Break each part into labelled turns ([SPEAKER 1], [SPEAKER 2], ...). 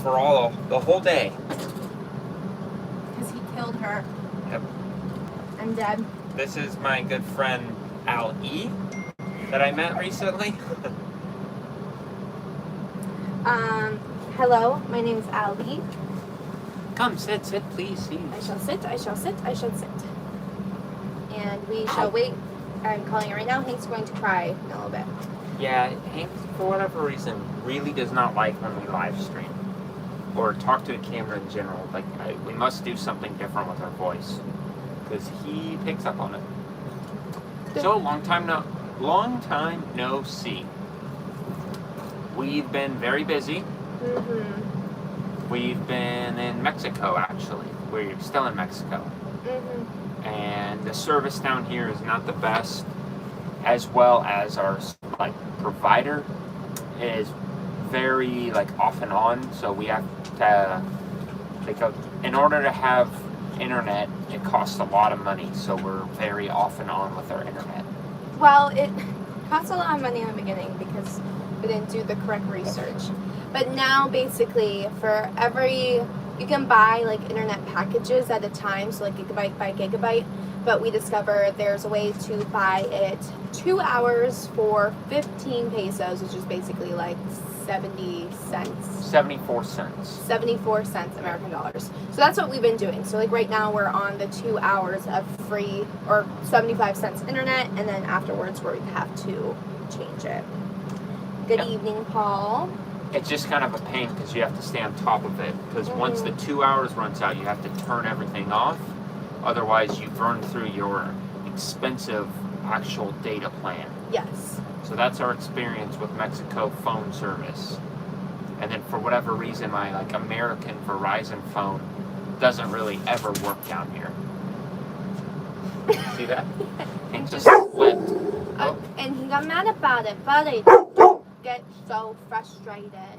[SPEAKER 1] for the whole day.
[SPEAKER 2] Because he killed her.
[SPEAKER 1] Yep.
[SPEAKER 2] I'm dead.
[SPEAKER 1] This is my good friend Al E. that I met recently.
[SPEAKER 2] Hello, my name is Ali.
[SPEAKER 1] Come, sit, please.
[SPEAKER 2] I shall sit. And we shall wait. I'm calling it right now. Hank's going to cry in a little bit.
[SPEAKER 1] Yeah, Hank, for whatever reason, really does not like when we live stream. Or talk to a camera in general. Like, we must do something different with our voice. Because he picks up on it. So, long time no see. We've been very busy.
[SPEAKER 2] Mm-hmm.
[SPEAKER 1] We've been in Mexico, actually. We're still in Mexico.
[SPEAKER 2] Mm-hmm.
[SPEAKER 1] And the service down here is not the best, as well as our provider is very off and on. So we have to in order to have internet, it costs a lot of money. So we're very off and on with our internet.
[SPEAKER 2] Well, it cost a lot of money in the beginning because we didn't do the correct research. But now, basically, you can buy internet packages at a time, so gigabyte by gigabyte. But we discovered there's a way to buy it 2 hours for 15 pesos, which is basically 70 cents.
[SPEAKER 1] 74 cents.
[SPEAKER 2] 74 cents American dollars. So that's what we've been doing. So right now we're on the 2 hours of free or 75 cents internet, and then afterwards we have to change it. Good evening, Paul.
[SPEAKER 1] It's just kind of a pain because you have to stay on top of it. Because once the 2 hours runs out, you have to turn everything off. Otherwise, you burn through your expensive actual data plan.
[SPEAKER 2] Yes.
[SPEAKER 1] So that's our experience with Mexico phone service. And then for whatever reason, my American Verizon phone doesn't really ever work down here. See that? It just flipped. Oh.
[SPEAKER 2] And he got mad about it, buddy. Don't get so frustrated.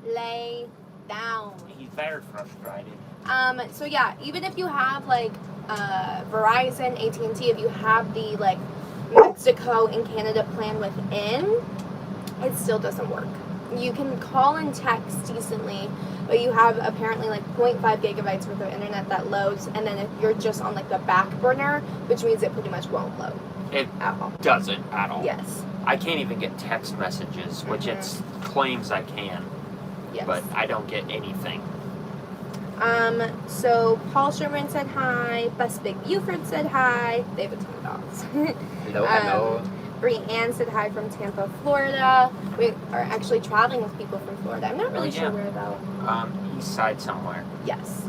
[SPEAKER 2] Lay down.
[SPEAKER 1] He's very frustrated.
[SPEAKER 2] So yeah, even if you have Verizon, AT&T, if you have the Mexico and Canada plan within, it still doesn't work. You can call and text decently, but you have apparently 0.5 gigabytes worth of internet that loads, and then if you're just on the back burner, which means it pretty much won't load.
[SPEAKER 1] It
[SPEAKER 2] at all.
[SPEAKER 1] doesn't at all.
[SPEAKER 2] Yes.
[SPEAKER 1] I can't even get text messages, which it claims I can.
[SPEAKER 2] Yes.
[SPEAKER 1] But I don't get anything.
[SPEAKER 2] So Paul Sherman said hi. Bus Big Buford said hi. They have a ton of dogs.
[SPEAKER 1] Hello.
[SPEAKER 2] Bree Ann said hi from Tampa, Florida. We are actually traveling with people from Florida. I'm not really sure where though.
[SPEAKER 1] East side somewhere.
[SPEAKER 2] Yes.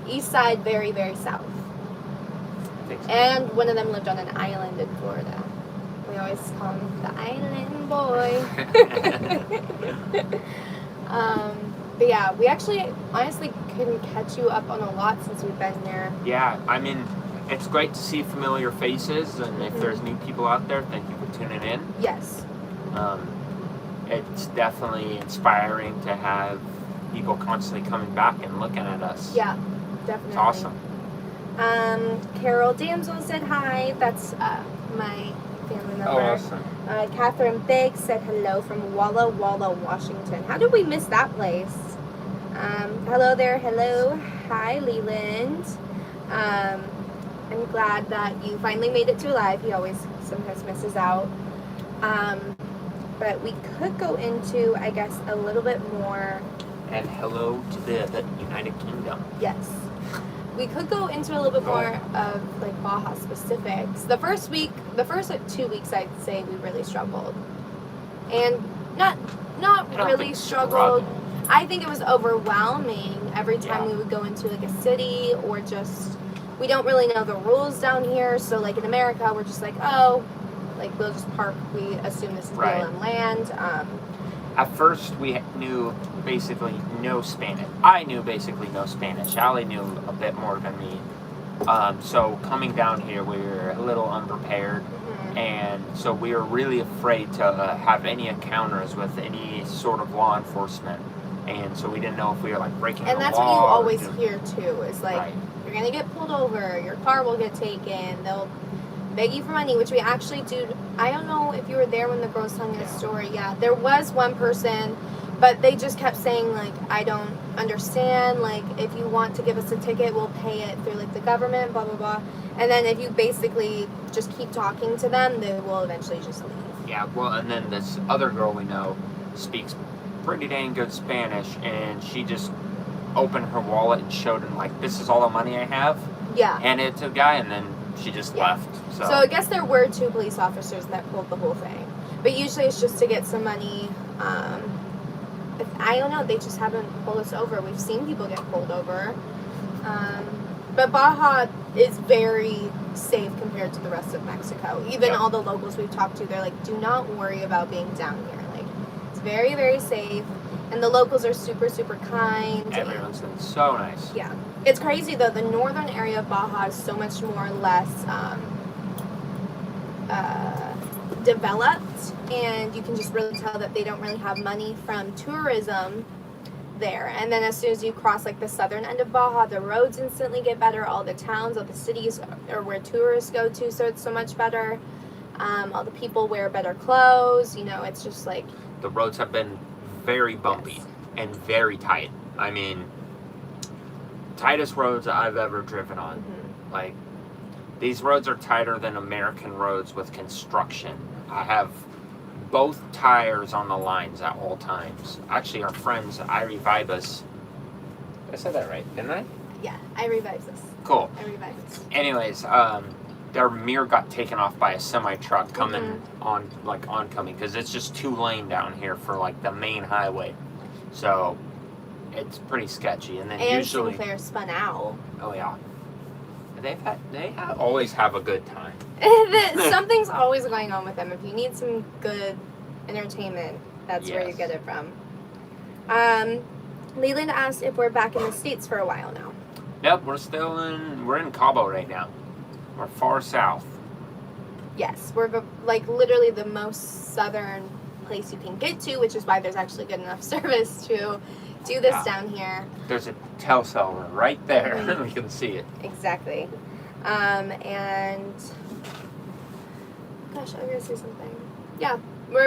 [SPEAKER 2] East side, very, very south.
[SPEAKER 1] So.
[SPEAKER 2] And one of them lived on an island in Florida. We always call him the island boy. But yeah, we actually honestly couldn't catch you up on a lot since we've been here.
[SPEAKER 1] Yeah, I mean, it's great to see familiar faces, and if there's new people out there, thank you for tuning in.
[SPEAKER 2] Yes.
[SPEAKER 1] It's definitely inspiring to have people constantly coming back and looking at us.
[SPEAKER 2] Yeah, definitely.
[SPEAKER 1] It's awesome.
[SPEAKER 2] Carol Damsel said hi. That's my family member.
[SPEAKER 1] Oh, awesome.
[SPEAKER 2] Catherine Biggs said hello from Walla Walla, Washington. How did we miss that place? Hello there. Hello. Hi, Leland. I'm glad that you finally made it to live. He always sometimes misses out. But we could go into, I guess, a little bit more.
[SPEAKER 1] And hello to the United Kingdom.
[SPEAKER 2] Yes. We could go into a little bit more of Baja specifics. The first 2 weeks, I'd say we really struggled, and not really struggled. I think it was overwhelming every time we would go into a city or just we don't really know the rules down here. So in America, we're just we'll just park. We assume this is BLM land.
[SPEAKER 1] At first, we knew basically no Spanish. I knew basically no Spanish. Ali knew a bit more than me. So coming down here, we were a little unprepared. And so we were really afraid to have any encounters with any sort of law enforcement. And so we didn't know if we were breaking the law.
[SPEAKER 2] And that's what you always hear too, is you're going to get pulled over, your car will get taken, they'll beg you for money, which we actually do. I don't know if you were there when the girl was telling the story. Yeah, there was one person But they just kept saying, like, I don't understand. Like, if you want to give us a ticket, we'll pay it through, like, the government, blah, blah, blah. And then if you basically just keep talking to them, they will eventually just leave.
[SPEAKER 1] Yeah, well, and then this other girl we know speaks pretty dang good Spanish, and she just opened her wallet and showed him, like, this is all the money I have.
[SPEAKER 2] Yeah.
[SPEAKER 1] Handed it to the guy, and then she just left.
[SPEAKER 2] So I guess there were 2 police officers that pulled the whole thing. But usually it's just to get some money. I don't know, they just haven't pulled us over. We've seen people get pulled over. But Baja is very safe compared to the rest of Mexico. Even all the locals we've talked to, they're like, do not worry about being down here. Like, it's very, very safe. And the locals are super, super kind.
[SPEAKER 1] Everyone's been so nice.
[SPEAKER 2] Yeah. It's crazy, though. The northern area of Baja is so much more less developed. And you can just really tell that they don't really have money from tourism there. And then as soon as you cross, like, the southern end of Baja, the roads instantly get better. All the towns, all the cities are where tourists go to, so it's so much better. All the people wear better clothes. You know, it's just like...
[SPEAKER 1] The roads have been very bumpy and very tight. I mean, tightest roads I've ever driven on.
[SPEAKER 2] Mm-hmm.
[SPEAKER 1] Like, these roads are tighter than American roads with construction. I have both tires on the lines at all times. Actually, our friends, I Revivus. I said that right, didn't I?
[SPEAKER 2] Yeah, I revived this.
[SPEAKER 1] Cool.
[SPEAKER 2] I revived this.
[SPEAKER 1] Anyways, their mirror got taken off by a semi truck coming oncoming, because it's just 2-lane down here for, like, the main highway. So it's pretty sketchy. And then usually
[SPEAKER 2] Sinclair spun out.
[SPEAKER 1] Oh yeah. Always have a good time.
[SPEAKER 2] Something's always going on with them. If you need some good entertainment, that's where you get it from. Leland asked if we're back in the States for a while now.
[SPEAKER 1] Yep, we're in Cabo right now. We're far south.
[SPEAKER 2] Yes, we're like literally the most southern place you can get to, which is why there's actually good enough service to do this down here.
[SPEAKER 1] There's a Telcel right there.
[SPEAKER 2] Mm-hmm.
[SPEAKER 1] We can see it.
[SPEAKER 2] Exactly. And gosh, I was gonna say something. Yeah,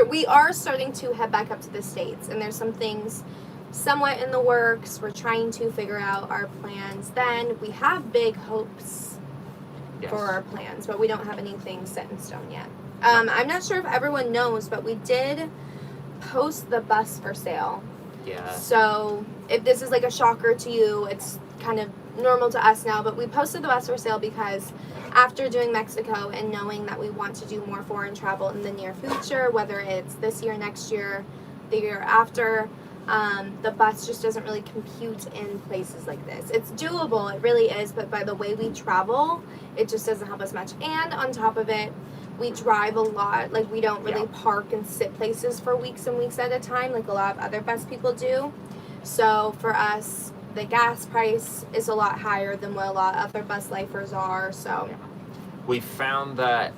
[SPEAKER 2] we are starting to head back up to the States, and there's some things somewhat in the works. We're trying to figure out our plans. Then we have big hopes for our plans, but we don't have anything set in stone yet. I'm not sure if everyone knows, but we did post the bus for sale.
[SPEAKER 1] Yeah.
[SPEAKER 2] So if this is like a shocker to you, it's kind of normal to us now, but we posted the bus for sale because after doing Mexico and knowing that we want to do more foreign travel in the near future, whether it's this year, next year, the year after, the bus just doesn't really compute in places like this. It's doable, it really is, but by the way we travel, it just doesn't help us much. And on top of it, we drive a lot. Like, we don't really park and sit places for weeks and weeks at a time like a lot of other bus people do. So for us, the gas price is a lot higher than what a lot of other bus lifers are. So
[SPEAKER 1] we found that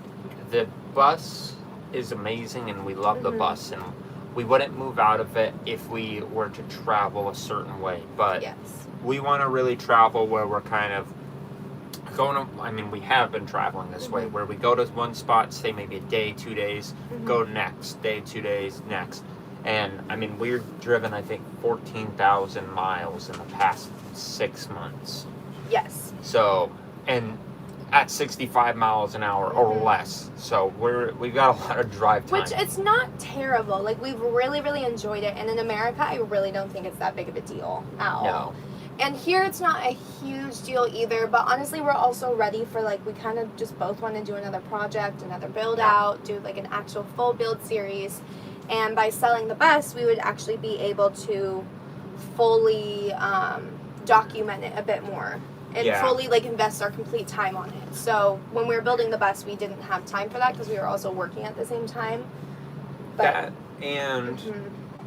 [SPEAKER 1] the bus is amazing, and we love the bus, and we wouldn't move out of it if we were to travel a certain way. But we want to really travel where we're kind of we have been traveling this way, where we go to one spot, stay maybe a day, 2 days, go next day, 2 days, next. And I mean, we've driven, I think, 14,000 miles in the past 6 months.
[SPEAKER 2] Yes.
[SPEAKER 1] So, and at 65 miles an hour or less. So we've got a lot of drive time.
[SPEAKER 2] Which, it's not terrible. Like, we've really, really enjoyed it. And in America, I really don't think it's that big of a deal at all.
[SPEAKER 1] No.
[SPEAKER 2] And here it's not a huge deal either, but honestly we're also ready for, like, we kind of just both want to do another project, another build out, do like an actual full build series. And by selling the bus, we would actually be able to fully document it a bit more and fully, like, invest our complete time on it. So when we were building the bus, we didn't have time for that because we were also working at the same time. But,
[SPEAKER 1] that and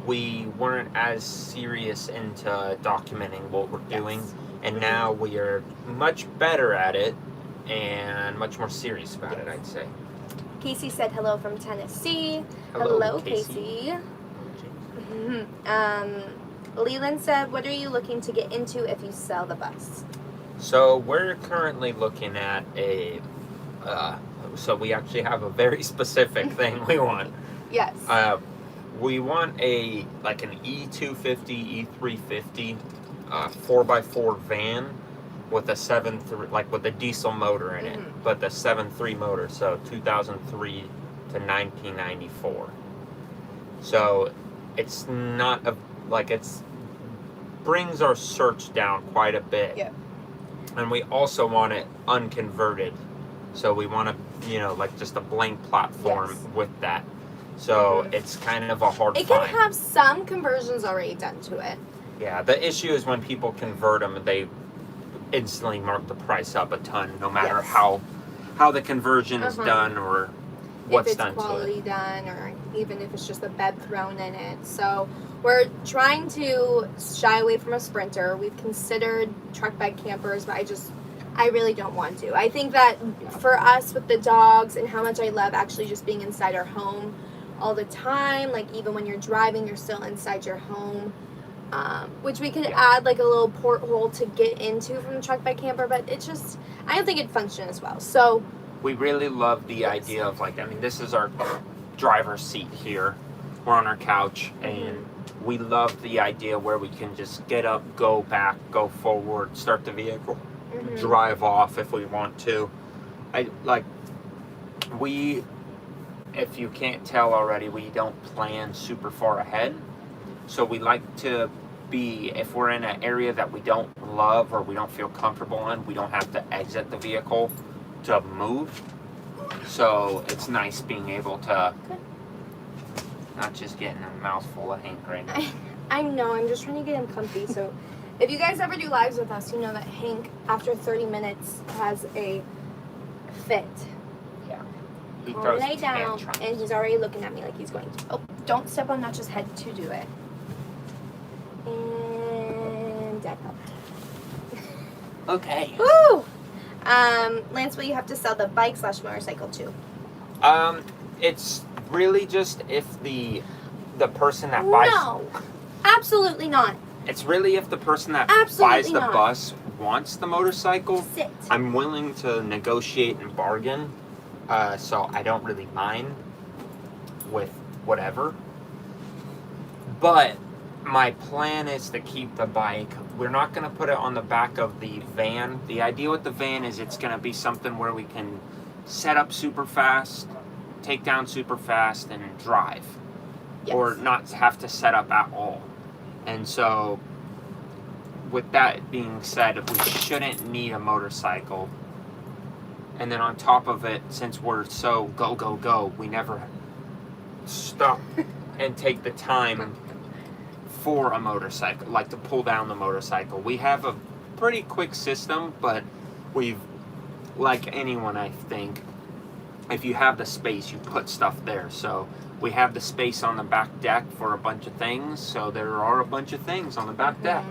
[SPEAKER 1] we weren't as serious into documenting what we're doing, and now we are much better at it and much more serious about it, I'd say.
[SPEAKER 2] Casey said hello from Tennessee. Hello Casey. Leland said, what are you looking to get into if you sell the bus?
[SPEAKER 1] So we're currently looking at so we actually have a very specific thing we want.
[SPEAKER 2] Yes.
[SPEAKER 1] we want an E250, E350, 4x4 van with a 7.3, like with a diesel motor in it, but the 7.3 motor, so 2003 to 1994. So it's not it's brings our search down quite a bit.
[SPEAKER 2] Yeah.
[SPEAKER 1] And we also want it unconverted. So we want to, just a blank platform with that. So it's kind of a hard
[SPEAKER 2] It
[SPEAKER 1] find.
[SPEAKER 2] can have some conversions already done to it.
[SPEAKER 1] Yeah, the issue is when people convert them, they instantly mark the price up a ton, no matter how the conversion is done or what's done to it.
[SPEAKER 2] If it's quality done, or even if it's just a bed thrown in it. So we're trying to shy away from a Sprinter. We've considered truck bed campers, but I really don't want to. I think that for us with the dogs and how much I love actually just being inside our home all the time, like even when you're driving, you're still inside your home. Which we could add like a little porthole to get into from the truck bed camper, but I don't think it'd function as well. So
[SPEAKER 1] we really love the idea of this is our driver's seat here. We're on our couch, and we love the idea where we can just get up, go back, go forward, start the vehicle, drive off if we want to. If you can't tell already, we don't plan super far ahead. So we like to be, if we're in an area that we don't love or we don't feel comfortable in, we don't have to exit the vehicle to move. So it's nice being able to not just getting a mouthful of Hank right now.
[SPEAKER 2] I know, I'm just trying to get him comfy. So if you guys ever do lives with us, you know that Hank, after 30 minutes, has a fit.
[SPEAKER 1] Yeah. He
[SPEAKER 2] I'll
[SPEAKER 1] throws
[SPEAKER 2] lay down,
[SPEAKER 1] tantrums.
[SPEAKER 2] and he's already looking at me like he's going to. Oh, don't step on Nutch's head to do it. And Dad helped.
[SPEAKER 1] Okay.
[SPEAKER 2] Woo! Lance, will you have to sell the bike/motorcycle too?
[SPEAKER 1] It's really just if the person that buys.
[SPEAKER 2] No, absolutely not.
[SPEAKER 1] It's really if the person that
[SPEAKER 2] Absolutely
[SPEAKER 1] buys the
[SPEAKER 2] not.
[SPEAKER 1] bus wants the motorcycle.
[SPEAKER 2] Sit.
[SPEAKER 1] I'm willing to negotiate and bargain, so I don't really mind with whatever. But my plan is to keep the bike. We're not going to put it on the back of the van. The idea with the van is it's going to be something where we can set up super fast, take down super fast, and drive.
[SPEAKER 2] Yes.
[SPEAKER 1] Or not have to set up at all. And so, with that being said, we shouldn't need a motorcycle. And then on top of it, since we're so go, go, go, we never stop and take the time for a motorcycle, like to pull down the motorcycle. We have a pretty quick system, but we've, like anyone, I think, if you have the space, you put stuff there. So we have the space on the back deck for a bunch of things, so there are a bunch of things on the back deck.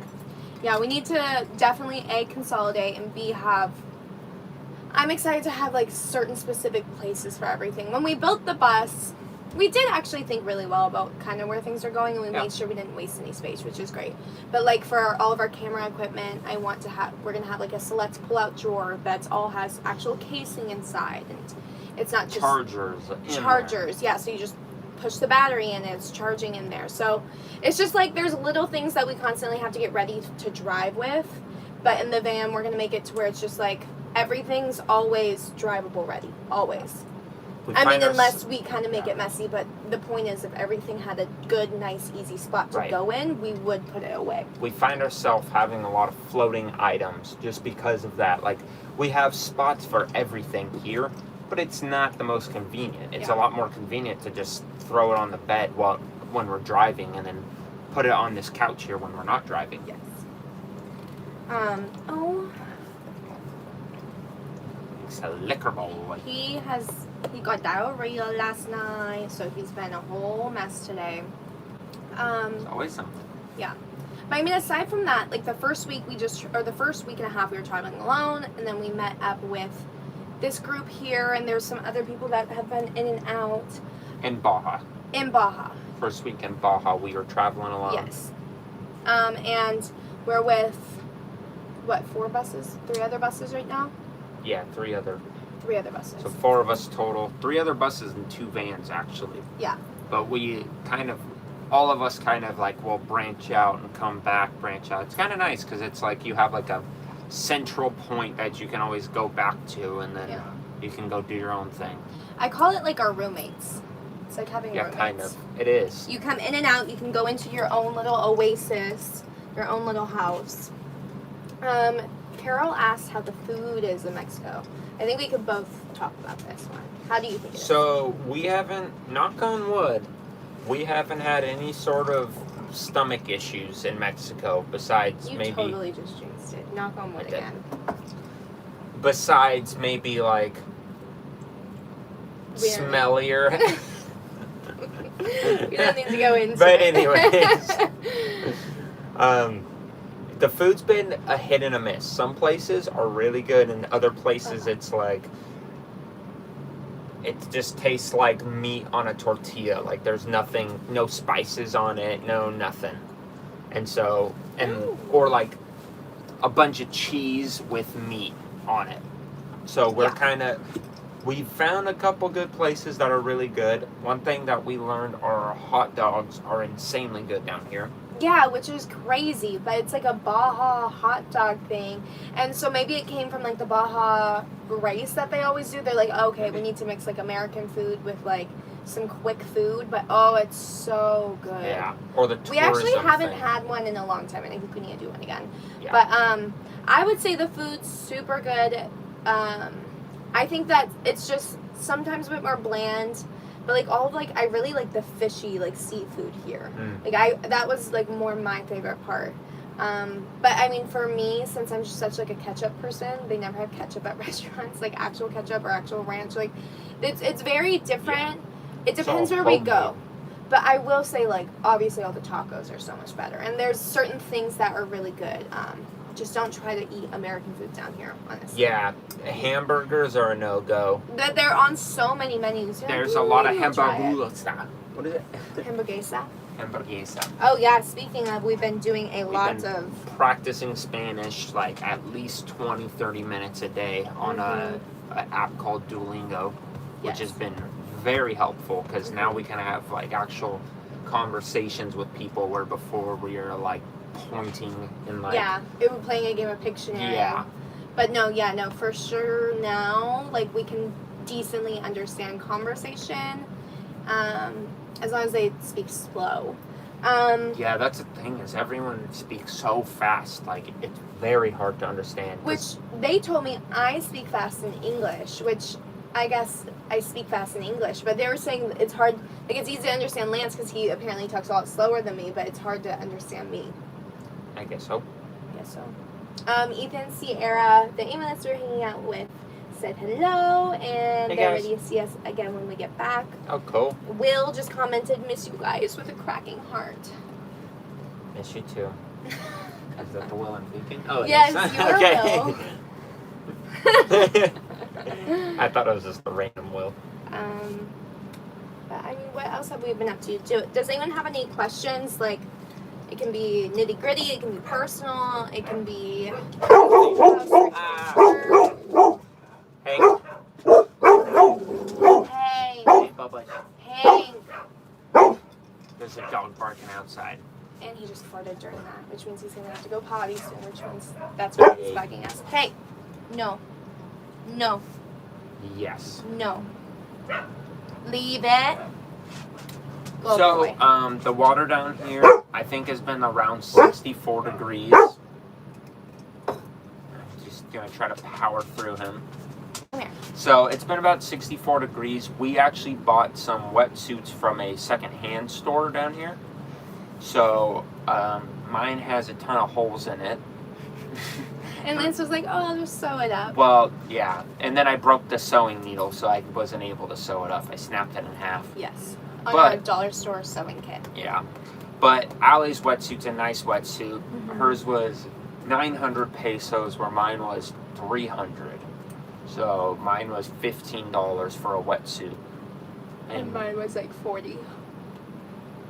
[SPEAKER 2] Yeah, we need to definitely A, consolidate, and B, I'm excited to have like certain specific places for everything. When we built the bus, we did actually think really well about kind of where things are going, and we made sure we didn't waste any space, which is great. But like for all of our camera equipment, we're gonna have like a select pull-out drawer that's all has actual casing inside, and it's not just chargers. Yeah, so you just push the battery in and it's charging in there. So it's just like there's little things that we constantly have to get ready to drive with. But in the van, we're gonna make it to where it's just like everything's always drivable ready, always. Unless we kind of make it messy, but the point is if everything had a good, nice, easy spot to go in, we would put it away.
[SPEAKER 1] We find ourselves having a lot of floating items just because of that. Like, we have spots for everything here, but it's not the most convenient. It's a lot more convenient to just throw it on the bed when we're driving and then put it on this couch here when we're not driving.
[SPEAKER 2] Yes.
[SPEAKER 1] It's a liquor bowl.
[SPEAKER 2] He got diarrhea last night, so he's been a whole mess today.
[SPEAKER 1] It's always something.
[SPEAKER 2] Yeah. But I mean, aside from that, like the first week the first week and a half we were traveling alone, and then we met up with this group here, and there's some other people that have been in and out.
[SPEAKER 1] In Baja.
[SPEAKER 2] First
[SPEAKER 1] week in Baja, we were traveling alone.
[SPEAKER 2] Yes. And we're with, 4 buses? 3 other buses right now?
[SPEAKER 1] Yeah, 3 other.
[SPEAKER 2] 3 other buses.
[SPEAKER 1] So 4 of us total. 3 other buses and 2 vans, actually.
[SPEAKER 2] Yeah.
[SPEAKER 1] But we kind of all of us kind of like will branch out and come back, branch out. It's kind of nice because it's like you have like a central point that you can always go back to, and then you can go do your own thing.
[SPEAKER 2] I call it like our roommates. It's like having roommates.
[SPEAKER 1] Yeah, kind of. It is.
[SPEAKER 2] You come in and out. You can go into your own little oasis, your own little house. Carol asked how the food is in Mexico. I think we could both talk about this one. How do you think it is?
[SPEAKER 1] So we haven't, knock on wood, we haven't had any sort of stomach issues in Mexico besides
[SPEAKER 2] you
[SPEAKER 1] maybe...
[SPEAKER 2] You totally just jinxed it. Knock on wood again.
[SPEAKER 1] Besides maybe like smellier.
[SPEAKER 2] We don't need to go into
[SPEAKER 1] but
[SPEAKER 2] it.
[SPEAKER 1] anyways, the food's been a hit and a miss. Some places are really good, and other places it's like, it just tastes like meat on a tortilla. Like there's nothing, no spices on it, no nothing. And so, or like a bunch of cheese with meat on it. So we're kind of, we found a couple good places that are really good. One thing that we learned are hot dogs are insanely good down here.
[SPEAKER 2] Yeah, which is crazy, but it's like a Baja Hot Dog thing. And so maybe it came from like the Baja race that they always do. They're like, okay, we need to mix like American food with like some quick food, but it's so good.
[SPEAKER 1] Yeah, or the tourism
[SPEAKER 2] We actually haven't
[SPEAKER 1] thing.
[SPEAKER 2] had one in a long time, and I think we need to do one again.
[SPEAKER 1] Yeah.
[SPEAKER 2] But I would say the food's super good. I think that it's just sometimes a bit more bland. But like all of like I really like the fishy like seafood here. Like that was like more my favorite part. But I mean for me, since I'm just such like a ketchup person, they never have ketchup at restaurants, like actual ketchup or actual ranch. Like it's very different. Yeah. It depends where we go. But I will say like obviously all the tacos are so much better. And there's certain things that are really good. Just don't try to eat American food down here, honestly.
[SPEAKER 1] Yeah, hamburgers are a no-go.
[SPEAKER 2] They're on so many menus.
[SPEAKER 1] There's a lot of hamburguesa. What is it?
[SPEAKER 2] Hamburguesa.
[SPEAKER 1] Hamburguesa.
[SPEAKER 2] Oh yeah, speaking of, we've been doing lot of
[SPEAKER 1] practicing Spanish like at least 20, 30 minutes a day on an app called Duolingo, which has been very helpful because now we can have like actual conversations with people where before we were like pointing and like
[SPEAKER 2] it was playing a game of Pictionary. But no, for sure now like we can decently understand conversation as long as they speak slow.
[SPEAKER 1] That's the thing is everyone speaks so fast, like it's very hard to understand.
[SPEAKER 2] Which they told me I speak fast in English, which I guess I speak fast in English, but they were saying it's hard, like it's easy to understand Lance because he apparently talks a lot slower than me, but it's hard to understand me.
[SPEAKER 1] I guess so.
[SPEAKER 2] Ethan, Sierra, the ambulance we're hanging out with, said hello, and they're ready to see us again when we get back.
[SPEAKER 1] Oh, cool. Will
[SPEAKER 2] just commented, miss you guys, with a cracking heart.
[SPEAKER 1] Miss you too. Is that the Will I'm thinking? Oh,
[SPEAKER 2] yes,
[SPEAKER 1] you Will. I thought it was just the random Will.
[SPEAKER 2] But I mean, what else have we been up to? Does anyone have any questions? Like, it can be nitty gritty, it can be personal, it can be.
[SPEAKER 1] Hey.
[SPEAKER 2] Hey.
[SPEAKER 1] Hey, Bubba.
[SPEAKER 2] Hey.
[SPEAKER 1] There's a dog barking outside.
[SPEAKER 2] And he just farted during that, which means he's gonna have to go potty soon, which means that's why he's bugging us. Hey. No. No.
[SPEAKER 1] Yes.
[SPEAKER 2] No. Leave it.
[SPEAKER 1] So, the water down here, I think, has been around 64 degrees. I'm just gonna try to power through him.
[SPEAKER 2] Come here.
[SPEAKER 1] So, it's been about 64 degrees. We actually bought some wetsuits from a secondhand store down here. So, mine has a ton of holes in it.
[SPEAKER 2] And Lance was like, I'll just sew it up.
[SPEAKER 1] Well, yeah. And then I broke the sewing needle, so I wasn't able to sew it up. I snapped it in half.
[SPEAKER 2] Yes. On our dollar store sewing kit.
[SPEAKER 1] Yeah. But Allie's wetsuit's a nice wetsuit. Hers was 900 pesos, where mine was 300. So mine was $15 for a wetsuit.
[SPEAKER 2] And mine was like 40.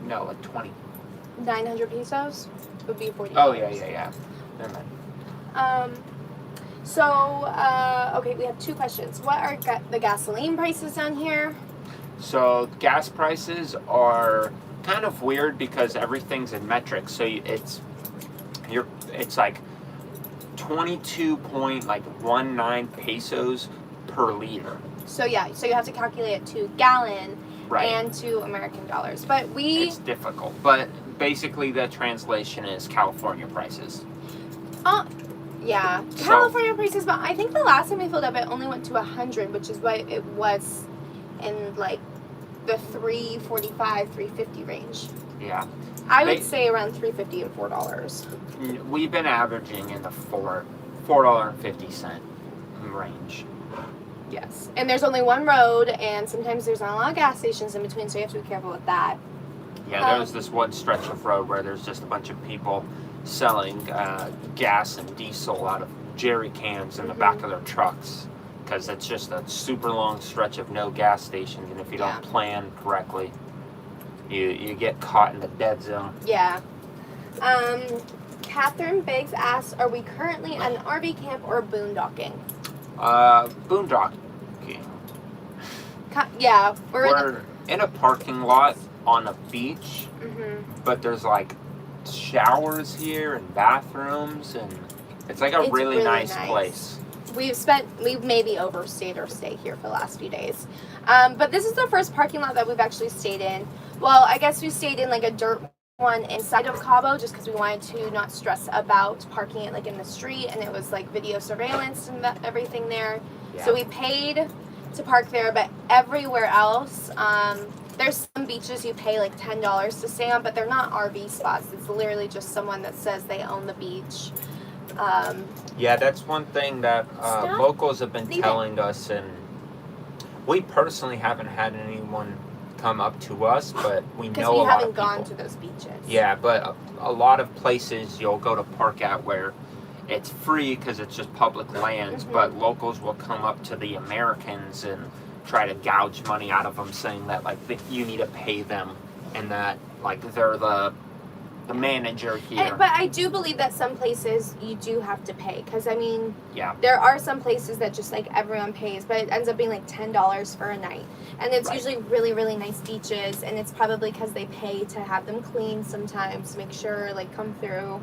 [SPEAKER 1] No, like 20.
[SPEAKER 2] 900 pesos would be 40.
[SPEAKER 1] Oh, yeah. Never mind.
[SPEAKER 2] Okay, we have two questions. What are the gasoline prices down here?
[SPEAKER 1] So gas prices are kind of weird because everything's in metric. So it's like 22.19 pesos per liter.
[SPEAKER 2] So yeah, so you have to calculate it to gallon
[SPEAKER 1] Right.
[SPEAKER 2] and to American dollars. But
[SPEAKER 1] It's difficult, but basically the translation is California prices.
[SPEAKER 2] Yeah,
[SPEAKER 1] So-
[SPEAKER 2] California prices, but I think the last time we filled up it only went to 100, which is what it was in like the 345, 350 range.
[SPEAKER 1] Yeah.
[SPEAKER 2] I would say around $3.50 and $4.
[SPEAKER 1] We've been averaging in the $4.50 range.
[SPEAKER 2] Yes, and there's only one road, and sometimes there's not a lot of gas stations in between, so you have to be careful with that.
[SPEAKER 1] Yeah, there's this one stretch of road where there's just a bunch of people selling gas and diesel out of jerry cans in the back of their trucks, because it's just a super long stretch of no gas stations, and if you don't plan correctly, you get caught in the dead zone.
[SPEAKER 2] Yeah. Catherine Biggs asks, are we currently at an RV camp or
[SPEAKER 1] Boondocking.
[SPEAKER 2] Yeah,
[SPEAKER 1] We're in a parking lot on a beach, but there's like showers here and bathrooms, and it's like a really nice place.
[SPEAKER 2] We've maybe overstayed our stay here for the last few days. But this is the first parking lot that we've actually stayed in. Well, I guess we stayed in like a dirt one inside of Cabo just because we wanted to not stress about parking it like in the street, and it was like video surveillance and everything there.
[SPEAKER 1] Yeah.
[SPEAKER 2] So we paid to park there, but everywhere else, there's some beaches you pay like $10 to stay on, but they're not RV spots. It's literally just someone that says they own the beach.
[SPEAKER 1] Yeah, that's one thing that locals have been telling us, and we personally haven't had anyone come up to us, but we know a lot of people. Because we haven't
[SPEAKER 2] gone to those beaches.
[SPEAKER 1] Yeah, but a lot of places you'll go to park at where it's free because it's just public lands, but locals will come up to the Americans and try to gouge money out of them, saying that like you need to pay them and that like they're the manager here.
[SPEAKER 2] But I do believe that some places you do have to pay, because I mean,
[SPEAKER 1] yeah,
[SPEAKER 2] there are some places that just like everyone pays, but it ends up being like $10 for a night, and it's usually really, really nice beaches, and it's probably because they pay to have them clean sometimes, make sure like come through.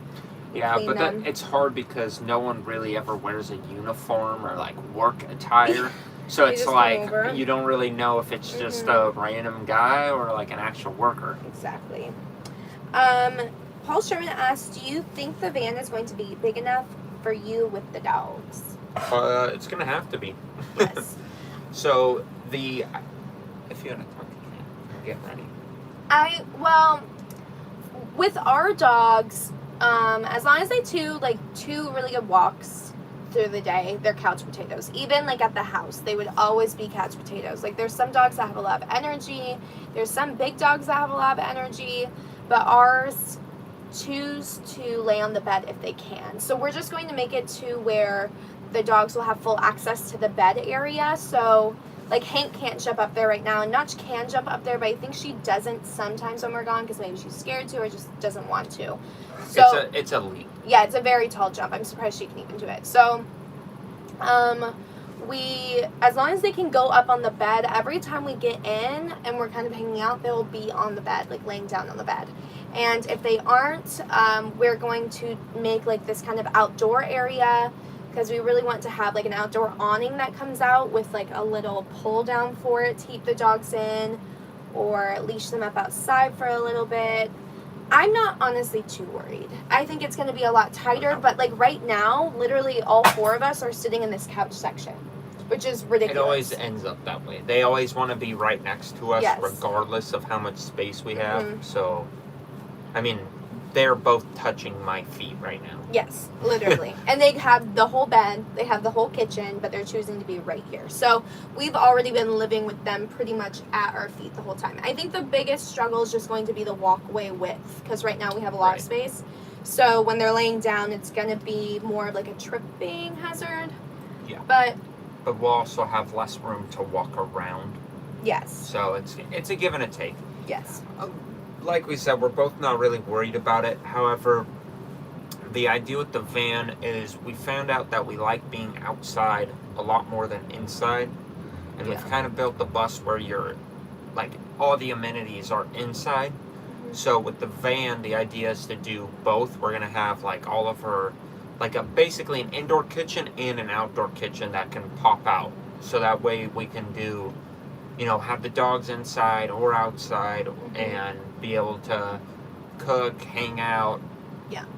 [SPEAKER 1] Yeah, but it's hard because no one really ever wears a uniform or like work attire. So it's like you don't really know if it's just a random guy or like an actual worker.
[SPEAKER 2] Exactly. Paul Sherman asks, do you think the van is going to be big enough for you with the dogs?
[SPEAKER 1] It's going to have to be.
[SPEAKER 2] Yes.
[SPEAKER 1] So if you want to talk, get ready.
[SPEAKER 2] With our dogs, as long as they two really good walks through the day, they're couch potatoes. Even like at the house, they would always be couch potatoes. Like there's some dogs that have a lot of energy. There's some big dogs that have a lot of energy, but ours choose to lay on the bed if they can. So we're just going to make it to where the dogs will have full access to the bed area. So like Hank can't jump up there right now, and Notch can jump up there, but I think she doesn't sometimes when we're gone because maybe she's scared to or just doesn't want to. So
[SPEAKER 1] it's a leap.
[SPEAKER 2] Yeah, it's a very tall jump. I'm surprised she can even do it. So as long as they can go up on the bed, every time we get in and we're kind of hanging out, they'll be on the bed, like laying down on the bed. And if they aren't, we're going to make like this kind of outdoor area, because we really want to have like an outdoor awning that comes out with like a little pull down for it to keep the dogs in, or leash them up outside for a little bit. I'm not honestly too worried. I think it's going to be a lot tighter, but like right now, literally all four of us are sitting in this couch section, which is ridiculous.
[SPEAKER 1] It always ends up that way. They always want to be right next to us, regardless of how much space we have. So, I mean, they're both touching my feet right now.
[SPEAKER 2] Yes, literally. And they have the whole bed, they have the whole kitchen, but they're choosing to be right here. So we've already been living with them pretty much at our feet the whole time. I think the biggest struggle is just going to be the walkway width, because right now we have a lot of space. So when they're laying down, it's going to be more like a tripping hazard.
[SPEAKER 1] Yeah.
[SPEAKER 2] But
[SPEAKER 1] we'll also have less room to walk around.
[SPEAKER 2] Yes.
[SPEAKER 1] So it's a give and a take.
[SPEAKER 2] Yes.
[SPEAKER 1] Like we said, we're both not really worried about it. However, the idea with the van is we found out that we like being outside a lot more than inside. And we've kind of built the bus where you're, like, all the amenities are inside. So with the van, the idea is to do both. We're gonna have like all of her, like basically an indoor kitchen and an outdoor kitchen that can pop out. So that way we can do, have the dogs inside or outside and be able to cook, hang out,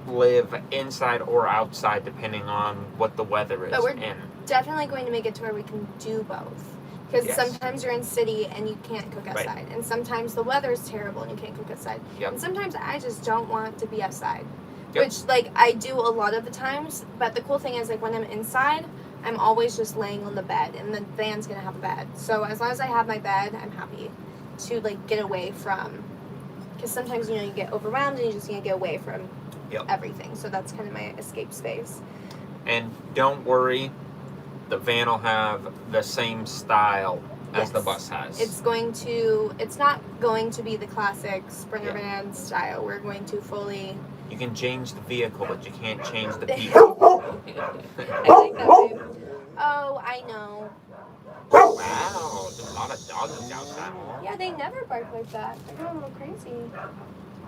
[SPEAKER 1] live inside or outside depending on what the weather is.
[SPEAKER 2] But we're definitely going to make it to where we can do both. Because sometimes you're in city and you can't cook outside. And sometimes the weather is terrible and you can't cook outside. And sometimes I just don't want to be outside. Which, I do a lot of the times. But the cool thing is, when I'm inside, I'm always just laying on the bed. And the van's going to have a bed. So as long as I have my bed, I'm happy to, get away from... Because sometimes, you get overwhelmed and you just need to get away from everything. So that's kind of my escape space.
[SPEAKER 1] And don't worry. The van will have the same style as the bus has.
[SPEAKER 2] It's not going to be the classic Sprinter van style. We're going to fully...
[SPEAKER 1] You can change the vehicle, but you can't change the people.
[SPEAKER 2] I like that too. Oh, I know.
[SPEAKER 1] Wow, there's a lot of dogs outside.
[SPEAKER 2] Yeah, they never bark like that. They're going a little crazy.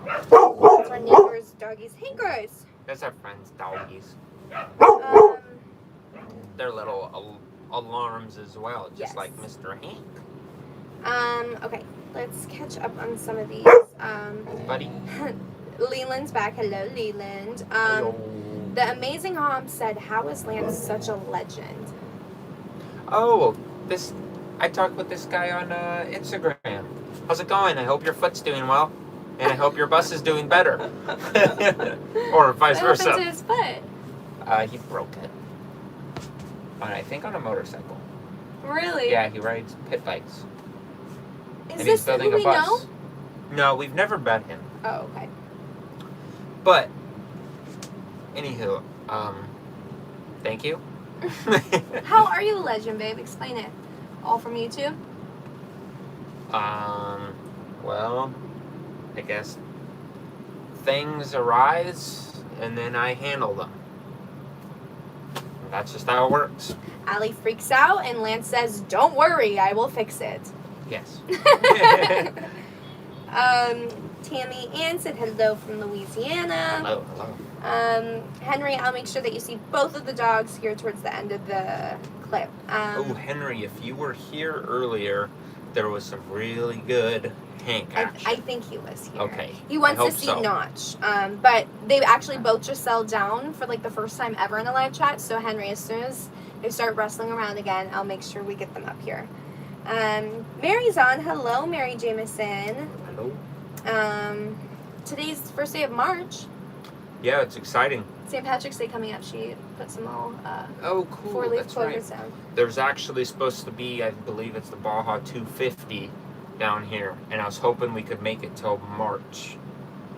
[SPEAKER 2] That's our neighbor's doggies. Hey, guys!
[SPEAKER 1] That's our friend's doggies. They're little alarms as well, just like Mr. Hank.
[SPEAKER 2] Okay, let's catch up on some of these.
[SPEAKER 1] Buddy.
[SPEAKER 2] Leland's back. Hello, Leland. The Amazing Hom said, "How is Lance such a legend?"
[SPEAKER 1] Oh, I talked with this guy on Instagram. How's it going? I hope your foot's doing well, and I hope your bus is doing better. Or vice versa.
[SPEAKER 2] What happened to his foot?
[SPEAKER 1] He broke it. I think on a motorcycle.
[SPEAKER 2] Really?
[SPEAKER 1] Yeah, he rides pit bikes.
[SPEAKER 2] Is this who we know?
[SPEAKER 1] No, we've never met him.
[SPEAKER 2] Oh, okay.
[SPEAKER 1] But, anywho, thank you.
[SPEAKER 2] How are you a legend, babe? Explain it. All from YouTube?
[SPEAKER 1] Well, I guess things arise and then I handle them. That's just how it works.
[SPEAKER 2] Allie freaks out and Lance says, "Don't worry, I will fix it."
[SPEAKER 1] Yes.
[SPEAKER 2] Tammy Ann said hello from Louisiana.
[SPEAKER 1] Hello.
[SPEAKER 2] Henry, I'll make sure that you see both of the dogs here towards the end of the clip.
[SPEAKER 1] Henry, if you were here earlier, there was some really good Hank action.
[SPEAKER 2] I think he was here.
[SPEAKER 1] Okay.
[SPEAKER 2] He wants to see Notch. But they actually both just settled down for the first time ever in a live chat. So Henry, as soon as they start wrestling around again, I'll make sure we get them up here. Mary's on. Hello, Mary Jameson.
[SPEAKER 1] Hello.
[SPEAKER 2] Today's the first day of March.
[SPEAKER 1] Yeah, it's exciting.
[SPEAKER 2] St. Patrick's Day coming up. She put some little
[SPEAKER 1] cool.
[SPEAKER 2] 4-leaf clovers down.
[SPEAKER 1] There's actually supposed to be, I believe it's the Baja 250 down here, and I was hoping we could make it till March.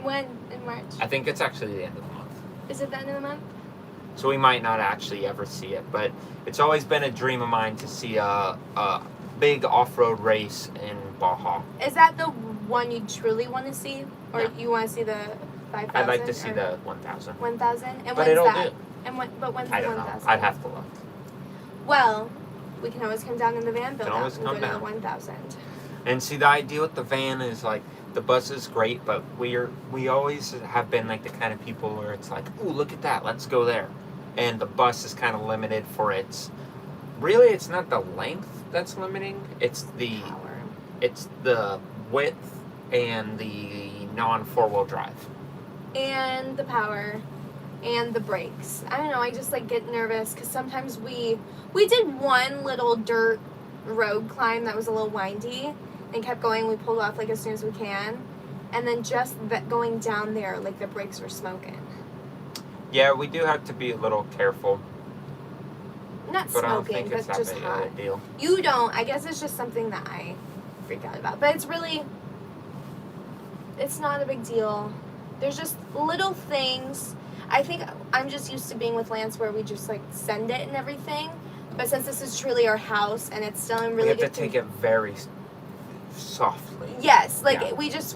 [SPEAKER 2] When in March?
[SPEAKER 1] I think it's actually the end of the month.
[SPEAKER 2] Is it the end of the month?
[SPEAKER 1] So we might not actually ever see it, but it's always been a dream of mine to see a big off-road race in Baja.
[SPEAKER 2] Is that the one you truly want to see, or you want to see the 5,000?
[SPEAKER 1] I'd like to see the 1,000.
[SPEAKER 2] 1,000, and
[SPEAKER 1] but
[SPEAKER 2] when's
[SPEAKER 1] it'll
[SPEAKER 2] that?
[SPEAKER 1] do.
[SPEAKER 2] And but when's
[SPEAKER 1] I
[SPEAKER 2] the
[SPEAKER 1] don't
[SPEAKER 2] 1,000?
[SPEAKER 1] know. I'd have to look.
[SPEAKER 2] Well, we can always come down in the van, build out, and go to the 1,000.
[SPEAKER 1] And see, the idea with the van is the bus is great, but we always have been the kind of people where it's ooh, look at that, let's go there. And the bus is kind of limited for its. Really, it's not the length that's limiting. It's the
[SPEAKER 2] power.
[SPEAKER 1] It's the width and the non-4-wheel drive.
[SPEAKER 2] And the power. And the brakes. I don't know, I just get nervous because sometimes we did one little dirt road climb that was a little windy and kept going. We pulled off as soon as we can, and then just going down there, the brakes were smoking.
[SPEAKER 1] Yeah, we do have to be a little careful.
[SPEAKER 2] Not
[SPEAKER 1] but
[SPEAKER 2] smoking,
[SPEAKER 1] I don't think it's
[SPEAKER 2] but
[SPEAKER 1] that
[SPEAKER 2] just
[SPEAKER 1] big
[SPEAKER 2] hot.
[SPEAKER 1] of a deal.
[SPEAKER 2] You don't. I guess it's just something that I freak out about. But it's not a big deal. There's just little things. I think I'm just used to being with Lance where we just send it and everything. But since this is truly our house and it's still in really
[SPEAKER 1] we have to take it very softly.
[SPEAKER 2] Yes,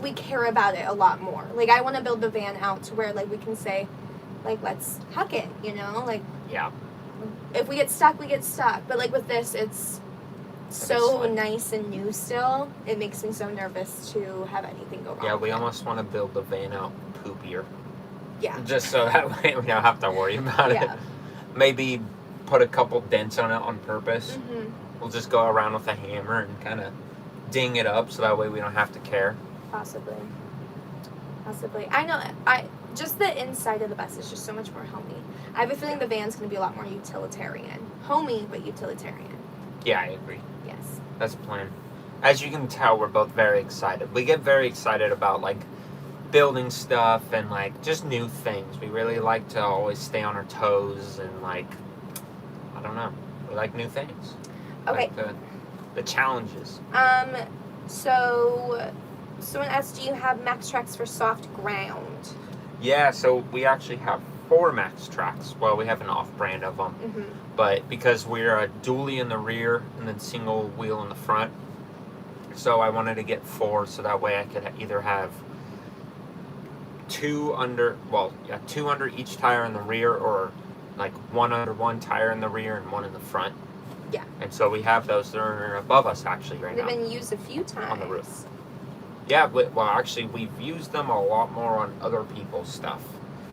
[SPEAKER 2] we care about it a lot more. I want to build the van out to where we can say, let's huck it,
[SPEAKER 1] Yeah.
[SPEAKER 2] If we get stuck, we get stuck. But with this, it's so
[SPEAKER 1] like,
[SPEAKER 2] nice and new still. It makes me so nervous to have anything go wrong.
[SPEAKER 1] Yeah, we almost want to build the van out poopier.
[SPEAKER 2] Yeah.
[SPEAKER 1] Just so that way we don't have to worry about it. Maybe put a couple dents on it on purpose.
[SPEAKER 2] Mm-hmm.
[SPEAKER 1] We'll just go around with a hammer and kind of ding it up so that way we don't have to care.
[SPEAKER 2] Possibly. I know. Just the inside of the bus is just so much more homey. I have a feeling the van's going to be a lot more utilitarian. Homey, but utilitarian.
[SPEAKER 1] Yeah, I agree.
[SPEAKER 2] Yes.
[SPEAKER 1] That's the plan. As you can tell, we're both very excited. We get very excited about, like, building stuff and, like, just new things. We really like to always stay on our toes and, like, I don't know. We like new things.
[SPEAKER 2] Okay.
[SPEAKER 1] Like the challenges.
[SPEAKER 2] So someone asked, do you have max tracks for soft ground?
[SPEAKER 1] Yeah, so we actually have 4 max tracks. Well, we have an off-brand of them.
[SPEAKER 2] Mm-hmm.
[SPEAKER 1] But because we're a dually in the rear and then single wheel in the front, so I wanted to get 4 so that way I could either have 2 under each tire in the rear, or like 1 under one tire in the rear and 1 in the front.
[SPEAKER 2] Yeah.
[SPEAKER 1] And so we have those that are above us actually right now.
[SPEAKER 2] They've been used a few times.
[SPEAKER 1] On the roof. Yeah, well, actually, we've used them a lot more on other people's stuff.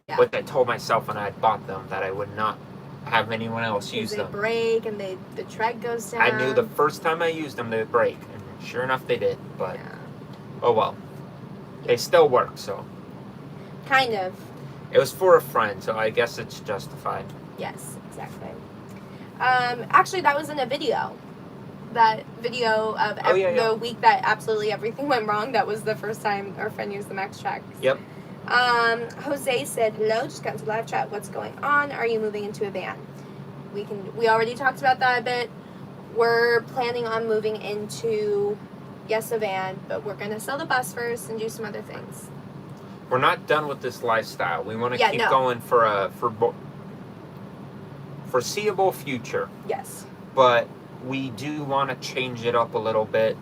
[SPEAKER 2] Yeah.
[SPEAKER 1] But I told myself when I bought them that I would not have anyone else use them.
[SPEAKER 2] They break and the tread goes down.
[SPEAKER 1] I knew the first time I used them they would break, and sure enough they did. But oh well, they still work. So
[SPEAKER 2] kind of.
[SPEAKER 1] It was for a friend, so I guess it's justified.
[SPEAKER 2] Yes, exactly. Actually, that was in a video. That video of the week that absolutely everything went wrong. That was the first time our friend used the Max Tracks.
[SPEAKER 1] Yep.
[SPEAKER 2] Jose said, hello, just got into live chat. What's going on? Are you moving into a van? We already talked about that a bit. We're planning on moving into, yes, a van, but we're going to sell the bus first and do some other things.
[SPEAKER 1] We're not done with this lifestyle. We want to keep going for a foreseeable future.
[SPEAKER 2] Yes.
[SPEAKER 1] But we do want to change it up a little bit,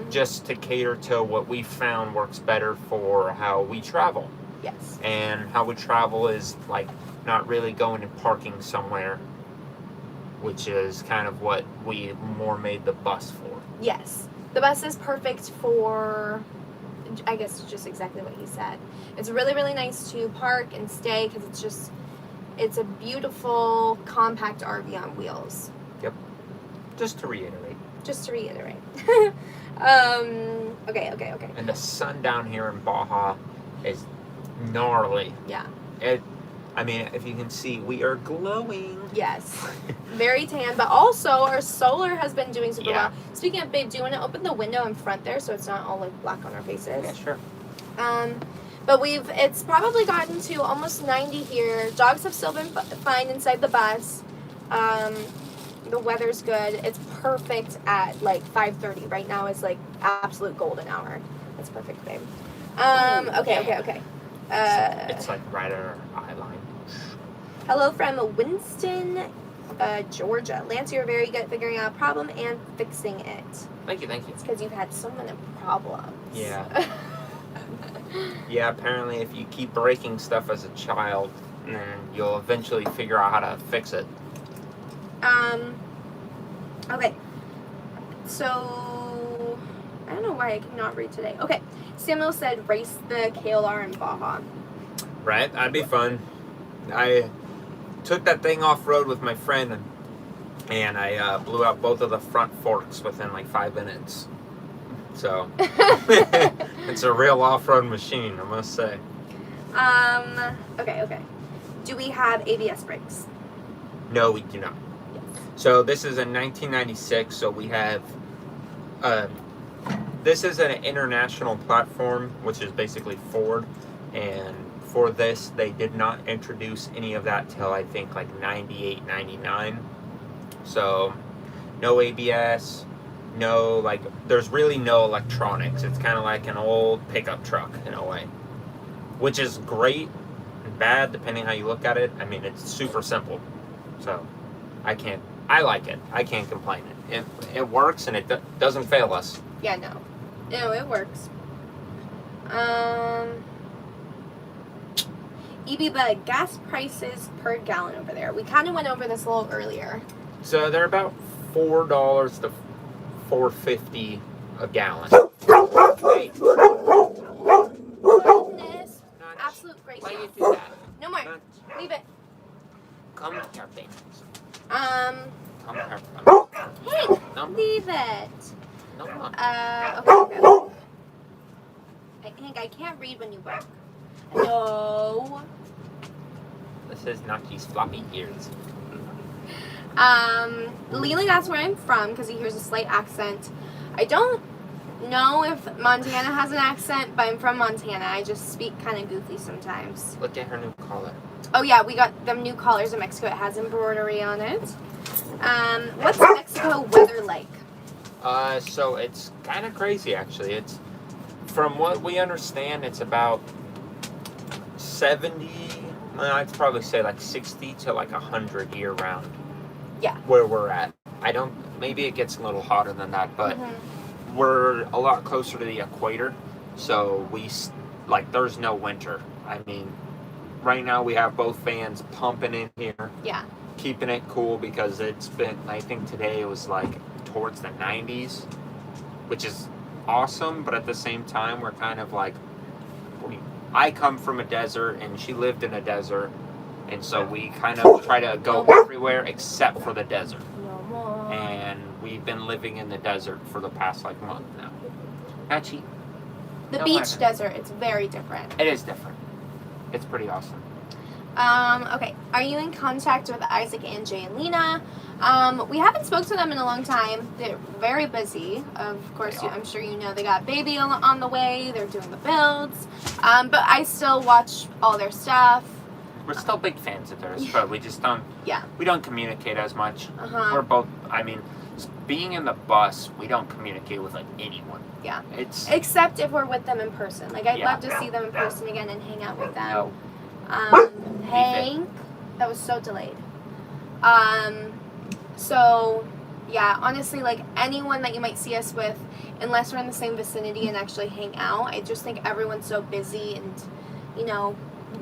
[SPEAKER 1] just to cater to what we found works better for how we travel.
[SPEAKER 2] Yes.
[SPEAKER 1] And how we travel is like not really going and parking somewhere, which is kind of what we more made the bus for.
[SPEAKER 2] Yes. The bus is perfect for, I guess, just exactly what he said. It's really, really nice to park and stay because it's a beautiful, compact RV on wheels.
[SPEAKER 1] Yep. Just to reiterate.
[SPEAKER 2] Okay.
[SPEAKER 1] And the sun down here in Baja is gnarly.
[SPEAKER 2] Yeah.
[SPEAKER 1] I mean, if you can see, we are glowing.
[SPEAKER 2] Yes. Very tan, but also our solar has been doing super well. Speaking of, babe, do you want to open the window in front there so it's not all like black on our faces?
[SPEAKER 1] Yeah, sure.
[SPEAKER 2] But it's probably gotten to almost 90 here. Dogs have still been fine inside the bus. The weather's good. It's perfect at like 5:30. Right now is like absolute golden hour. That's perfect, babe. Okay.
[SPEAKER 1] It's like right at our eye line.
[SPEAKER 2] Hello from Winston, Georgia. Lance, you're very good at figuring out a problem and fixing it.
[SPEAKER 1] Thank you.
[SPEAKER 2] It's because you've had so many problems.
[SPEAKER 1] Yeah. Yeah, apparently if you keep breaking stuff as a child, then you'll eventually figure out how to fix it.
[SPEAKER 2] Okay. So, I don't know why I cannot read today. Okay. Samuel said race the KLR in Baja.
[SPEAKER 1] Right? That'd be fun. I took that thing off-road with my friend, and I blew out both of the front forks within like 5 minutes. So, it's a real off-road machine, I must say.
[SPEAKER 2] Okay. Do we have ABS brakes?
[SPEAKER 1] No, we do not.
[SPEAKER 2] Yes.
[SPEAKER 1] So this is a 1996, so we have, this is an international platform, which is basically Ford, and for this, they did not introduce any of that till I think like 98, 99. So, no ABS, no, like, there's really no electronics. It's kind of like an old pickup truck in a way, which is great and bad depending how you look at it. I mean, it's super simple. So, I like it. I can't complain. It works and it doesn't fail us.
[SPEAKER 2] Yeah, no, it works. But gas prices per gallon over there. We kind of went over this a little earlier.
[SPEAKER 1] So they're about $4 to $4.50 a gallon. Hey,
[SPEAKER 2] Goodness. Absolute great.
[SPEAKER 1] why you do that?
[SPEAKER 2] No more. Leave it.
[SPEAKER 1] Come here, baby.
[SPEAKER 2] Um.
[SPEAKER 1] Come here.
[SPEAKER 2] Hey,
[SPEAKER 1] No.
[SPEAKER 2] leave it.
[SPEAKER 1] No.
[SPEAKER 2] Okay. Hank, I can't read when you bark. No.
[SPEAKER 1] This is Nachi's floppy ears.
[SPEAKER 2] Legally, that's where I'm from because he hears a slight accent. I don't know if Montana has an accent, but I'm from Montana. I just speak kind of goofy sometimes.
[SPEAKER 1] Look at her new collar.
[SPEAKER 2] Oh yeah, we got them new collars in Mexico. It has embroidery on it. What's Mexico weather like?
[SPEAKER 1] So it's kind of crazy actually. It's, from what we understand, it's about 70, I'd probably say like 60 to like 100 year round.
[SPEAKER 2] Yeah.
[SPEAKER 1] Where we're at. Maybe it gets a little hotter than that, but we're a lot closer to the equator, so there's no winter. I mean, right now we have both fans pumping in here.
[SPEAKER 2] Yeah.
[SPEAKER 1] Keeping it cool because it's been, I think today it was like towards the 90s, which is awesome, but at the same time we're kind of like, I come from a desert and she lived in a desert, and so we kind of try to go everywhere except for the desert.
[SPEAKER 2] No more.
[SPEAKER 1] And we've been living in the desert for the past like month now. Actually,
[SPEAKER 2] The beach desert, it's very different.
[SPEAKER 1] it is different. It's pretty awesome.
[SPEAKER 2] Okay. Are you in contact with Isaac and Jaylena? We haven't spoken to them in a long time. They're very busy. Of course, I'm sure you know they got baby on the way. They're doing the builds. But I still watch all their stuff.
[SPEAKER 1] We're still big fans of theirs, but we just don't.
[SPEAKER 2] Yeah.
[SPEAKER 1] We don't communicate as much.
[SPEAKER 2] Uh-huh.
[SPEAKER 1] We're both. I mean, being in the bus, we don't communicate with like anyone.
[SPEAKER 2] Yeah.
[SPEAKER 1] It's
[SPEAKER 2] Except if we're with them in person. Like I'd
[SPEAKER 1] Yeah.
[SPEAKER 2] love to see them in person again and hang out with them.
[SPEAKER 1] no.
[SPEAKER 2] Hank, that was so delayed. So yeah, honestly, like anyone that you might see us with, unless we're in the same vicinity and actually hang out, I just think everyone's so busy and, you know,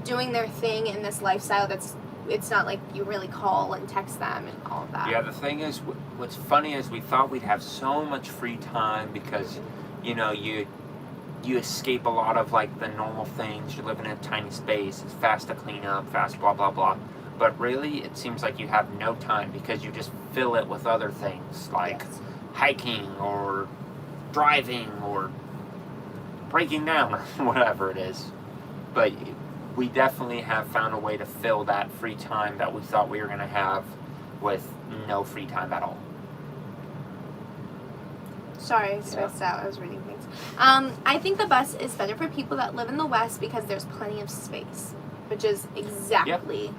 [SPEAKER 2] doing their thing in this lifestyle that's, it's not like you really call and text them and all of that.
[SPEAKER 1] Yeah, the thing is, what's funny is we thought we'd have so much free time because, you know, you escape a lot of like the normal things. You live in a tiny space. It's fast to clean up, fast blah blah blah. But really, it seems like you have no time because you just fill it with other things like hiking or driving or breaking down or whatever it is. But we definitely have found a way to fill that free time that we thought we were going to have with no free time at all.
[SPEAKER 2] Sorry, I stressed out. I was reading things. I think the bus is better for people that live in the West because there's plenty of space, which is exactly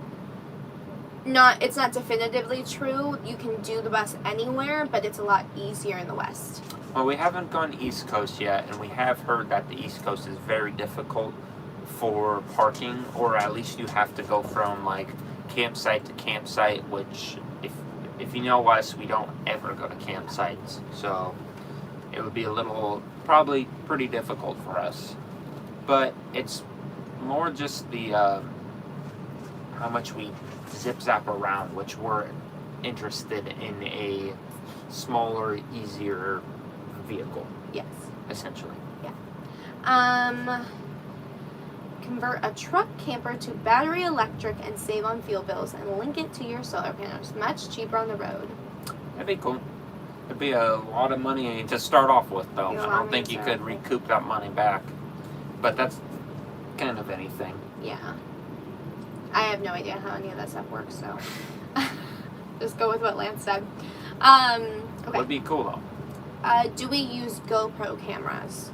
[SPEAKER 2] not. It's not definitively true. You can do the bus anywhere, but it's a lot easier in the West.
[SPEAKER 1] Well, we haven't gone East Coast yet, and we have heard that the East Coast is very difficult for parking, or at least you have to go from like campsite to campsite, which if you know us, we don't ever go to campsites, so it would be probably pretty difficult for us. But it's more just the how much we zip zap around, which we're interested in a smaller, easier vehicle.
[SPEAKER 2] Yes.
[SPEAKER 1] Essentially.
[SPEAKER 2] Yeah. Convert a truck camper to battery electric and save on fuel bills and link it to your solar panels. Much cheaper on the road.
[SPEAKER 1] That'd be cool. It'd be a lot of money to start off with, though.
[SPEAKER 2] Yeah,
[SPEAKER 1] I don't think you could recoup that money back. But that's kind of anything.
[SPEAKER 2] Yeah. I have no idea how any of that stuff works, so just go with what Lance said. Okay.
[SPEAKER 1] Would be cool, though.
[SPEAKER 2] Do we use GoPro cameras?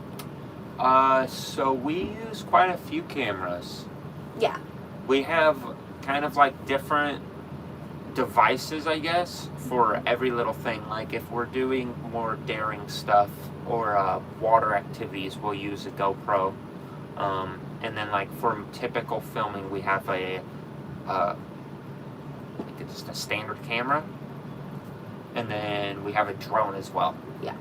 [SPEAKER 1] So we use quite a few cameras.
[SPEAKER 2] Yeah.
[SPEAKER 1] We have kind of like different devices, I guess, for every little thing. Like if we're doing more daring stuff or water activities, we'll use a GoPro. And then like for typical filming, we have just a standard camera. And then we have a drone as well.
[SPEAKER 2] Yeah.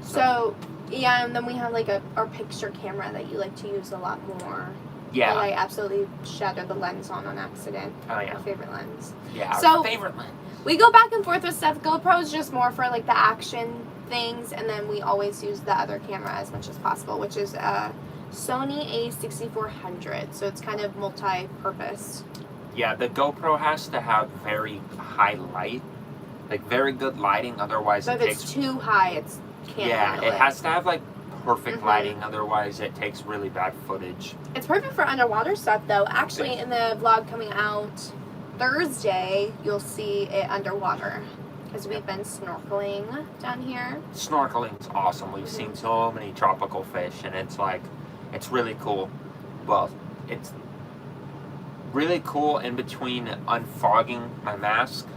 [SPEAKER 2] So yeah, and then we have like our picture camera that you like to use a lot more.
[SPEAKER 1] Yeah.
[SPEAKER 2] That I absolutely shattered the lens on accident.
[SPEAKER 1] Oh, yeah.
[SPEAKER 2] My favorite lens.
[SPEAKER 1] Yeah,
[SPEAKER 2] So-
[SPEAKER 1] our favorite lens.
[SPEAKER 2] We go back and forth with stuff. GoPro is just more for like the action things, and then we always use the other camera as much as possible, which is a Sony A6400. So it's kind of multi-purpose.
[SPEAKER 1] Yeah, the GoPro has to have very high light, like very good lighting, otherwise
[SPEAKER 2] So
[SPEAKER 1] it
[SPEAKER 2] if
[SPEAKER 1] takes...
[SPEAKER 2] it's too high, can't
[SPEAKER 1] Yeah,
[SPEAKER 2] handle
[SPEAKER 1] it has to have like perfect
[SPEAKER 2] Mhm.
[SPEAKER 1] lighting, otherwise it takes really bad footage.
[SPEAKER 2] It's perfect for underwater stuff, though. Actually, in the vlog coming out Thursday, you'll see it underwater because we've been snorkeling down here.
[SPEAKER 1] Snorkeling's awesome. We've seen so many tropical fish, and it's like, it's really cool. Well, it's really cool in between unfogging my mask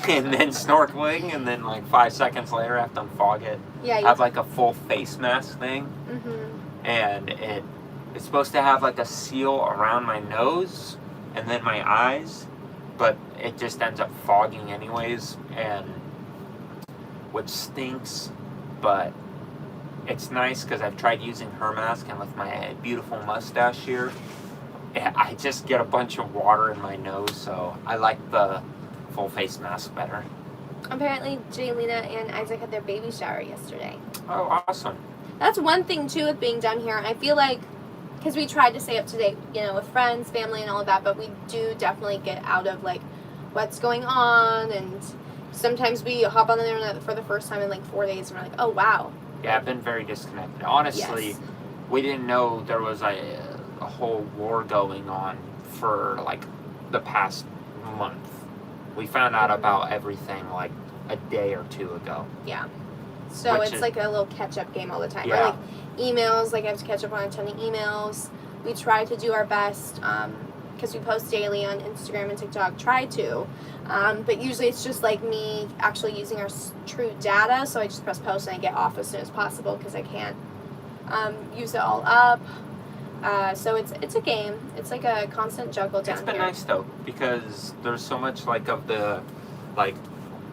[SPEAKER 1] and then snorkeling, and then like 5 seconds later I have to unfog it.
[SPEAKER 2] Yeah.
[SPEAKER 1] Have like a full face mask thing,
[SPEAKER 2] Mm-hmm.
[SPEAKER 1] and it's supposed to have like a seal around my nose and then my eyes, but it just ends up fogging anyways, and which stinks, but it's nice because I've tried using her mask, and with my beautiful mustache here, I just get a bunch of water in my nose, so I like the full face mask better.
[SPEAKER 2] Apparently, Jaylena and Isaac had their baby shower yesterday.
[SPEAKER 1] Oh, awesome.
[SPEAKER 2] That's one thing, too, with being down here. I feel like, because we tried to stay up to date, with friends, family, and all of that, but we do definitely get out of, like, what's going on, and sometimes we hop on the internet for the first time in, like, 4 days, and we're like, oh, wow.
[SPEAKER 1] Yeah, I've been very disconnected. Honestly,
[SPEAKER 2] Yes.
[SPEAKER 1] we didn't know there was a whole war going on for, like, the past month. We found out about everything, like, a day or two ago.
[SPEAKER 2] Yeah. So
[SPEAKER 1] Which
[SPEAKER 2] it's
[SPEAKER 1] is-
[SPEAKER 2] like a little catch-up game all the time.
[SPEAKER 1] Yeah.
[SPEAKER 2] Or, like, emails, like, I have to catch up on a ton of emails. We try to do our best, because we post daily on Instagram and TikTok, try to. But usually it's just, like, me actually using our true data, so I just press post and I get off as soon as possible because I can't use it all up. So it's a game. It's like a constant juggle down
[SPEAKER 1] It's been
[SPEAKER 2] here.
[SPEAKER 1] nice though, because there's so much like of the like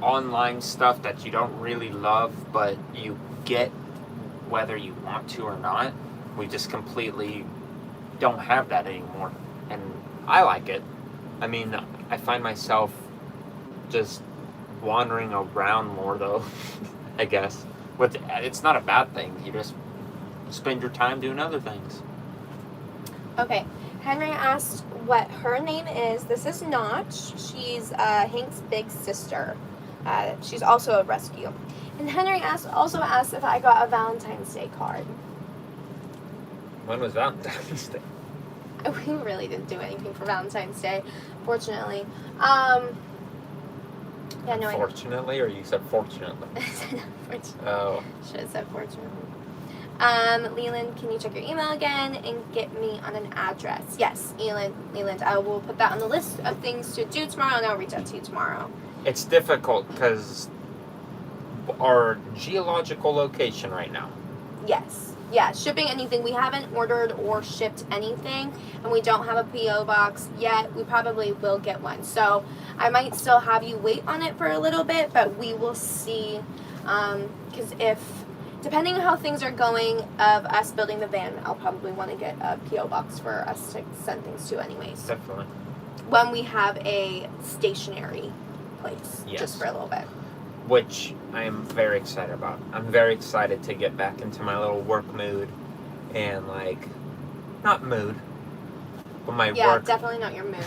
[SPEAKER 1] online stuff that you don't really love, but you get whether you want to or not. We just completely don't have that anymore, and I like it. I mean, I find myself just wandering around more though. I guess, but it's not a bad thing. You just spend your time doing other things.
[SPEAKER 2] Okay, Henry asked what her name is. This is Notch. She's Hank's big sister. She's also a rescue. And Henry also asked if I got a Valentine's Day card.
[SPEAKER 1] When was Valentine's Day?
[SPEAKER 2] We really didn't do anything for Valentine's Day, fortunately. Yeah, no,
[SPEAKER 1] Fortunately, or you said fortunately?
[SPEAKER 2] Fortunately.
[SPEAKER 1] Oh.
[SPEAKER 2] Should have said fortunately. Leland, can you check your email again and get me on an address? Yes, Leland, I will put that on the list of things to do tomorrow, and I'll reach out to you tomorrow.
[SPEAKER 1] It's difficult because our geological location right now.
[SPEAKER 2] Yes. Yeah, shipping anything. We haven't ordered or shipped anything, and we don't have a P.O. box yet. We probably will get one. So I might still have you wait on it for a little bit, but we will see. Because depending on how things are going of us building the van, I'll probably want to get a P.O. box for us to send things to anyways.
[SPEAKER 1] Definitely.
[SPEAKER 2] When we have a stationary place,
[SPEAKER 1] Yes.
[SPEAKER 2] just for a little bit.
[SPEAKER 1] Which I am very excited about. I'm very excited to get back into my little work mood and not mood, but my
[SPEAKER 2] Yeah,
[SPEAKER 1] work.
[SPEAKER 2] definitely not your mood.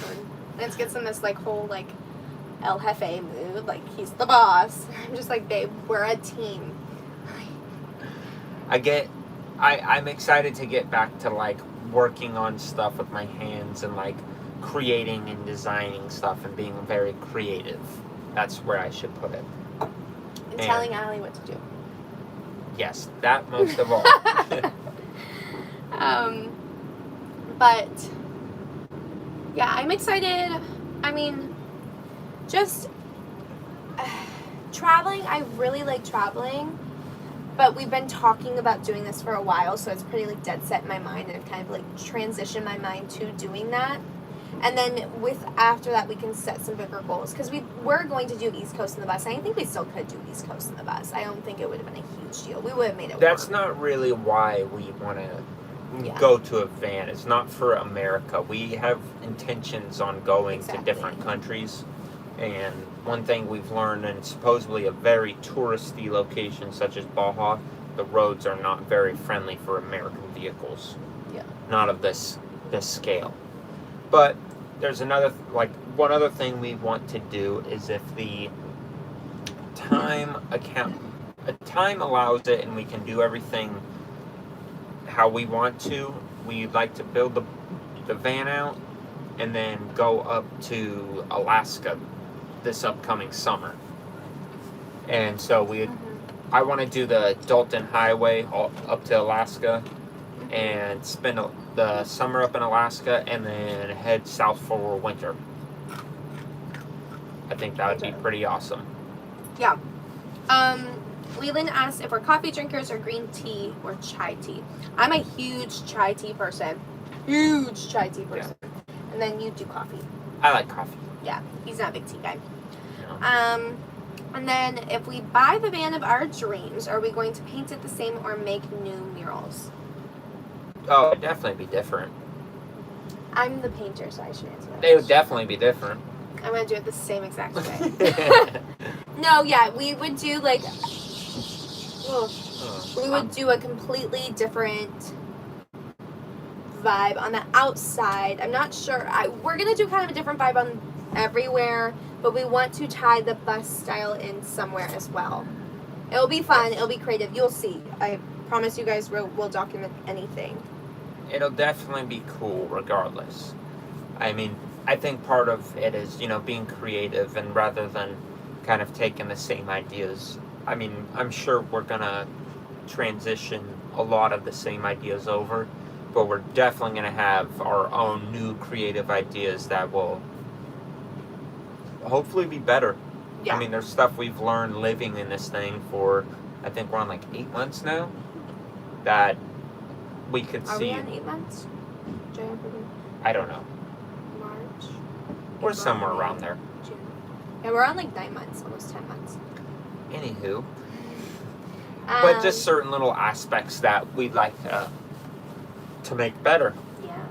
[SPEAKER 2] Lance gets in this whole El Jefe mood, he's the boss. I'm just like, babe, we're a team.
[SPEAKER 1] I'm excited to get back to working on stuff with my hands and creating and designing stuff and being very creative. That's where I should put it.
[SPEAKER 2] And telling Allie what to do.
[SPEAKER 1] Yes, that most of all.
[SPEAKER 2] But yeah, I'm excited. I mean, just traveling. I really like traveling, but we've been talking about doing this for a while, so it's pretty dead set in my mind, and I've kind of transitioned my mind to doing that. And then after that, we can set some bigger goals, because we were going to do East Coast in the bus, and I think we still could do East Coast in the bus. I don't think it would have been a huge deal. We would have made it
[SPEAKER 1] That's
[SPEAKER 2] work.
[SPEAKER 1] not really why we want to
[SPEAKER 2] Yeah.
[SPEAKER 1] go to a van. It's not for America. We have intentions on going to different countries. And one thing we've learned, and supposedly a very touristy location such as Baja, the roads are not very friendly for American vehicles.
[SPEAKER 2] Yeah.
[SPEAKER 1] Not of this scale. But there's one other thing we want to do is if the time allows it and we can do everything how we want to, we'd like to build the van out and then go up to Alaska this upcoming summer. And so I want to do the Dalton Highway all up to Alaska and spend the summer up in Alaska and then head south for winter. I think that would be pretty awesome.
[SPEAKER 2] Yeah. Leland asked if we're coffee drinkers or green tea or chai tea. I'm a huge chai tea person. Huge chai tea person. Yeah. And then you do coffee.
[SPEAKER 1] I like coffee.
[SPEAKER 2] Yeah, he's not a big tea guy.
[SPEAKER 1] No.
[SPEAKER 2] And then if we buy the van of our dreams, are we going to paint it the same or make new murals?
[SPEAKER 1] Oh, it'd definitely be different.
[SPEAKER 2] I'm the painter, so I should answer that.
[SPEAKER 1] They would definitely be different.
[SPEAKER 2] I'm going to do it the same exact way. No, yeah, we would do like... we would do a completely different vibe on the outside. I'm not sure. We're going to do kind of a different vibe on everywhere, but we want to tie the bus style in somewhere as well. It'll be fun. It'll be creative. You'll see. I promise you guys we'll document anything.
[SPEAKER 1] It'll definitely be cool regardless. I mean, I think part of it is, being creative and rather than kind of taking the same ideas. I mean, I'm sure we're going to transition a lot of the same ideas over, but we're definitely going to have our own new creative ideas that will hopefully be better.
[SPEAKER 2] Yeah.
[SPEAKER 1] I mean, there's stuff we've learned living in this thing for, I think we're on like 8 months now, that we could see.
[SPEAKER 2] Are we on 8 months?
[SPEAKER 1] I don't know.
[SPEAKER 2] March?
[SPEAKER 1] We're somewhere around there.
[SPEAKER 2] June. Yeah, we're on like 9 months, almost 10 months.
[SPEAKER 1] Anywho. But just certain little aspects that we'd like to make better.
[SPEAKER 2] Yeah.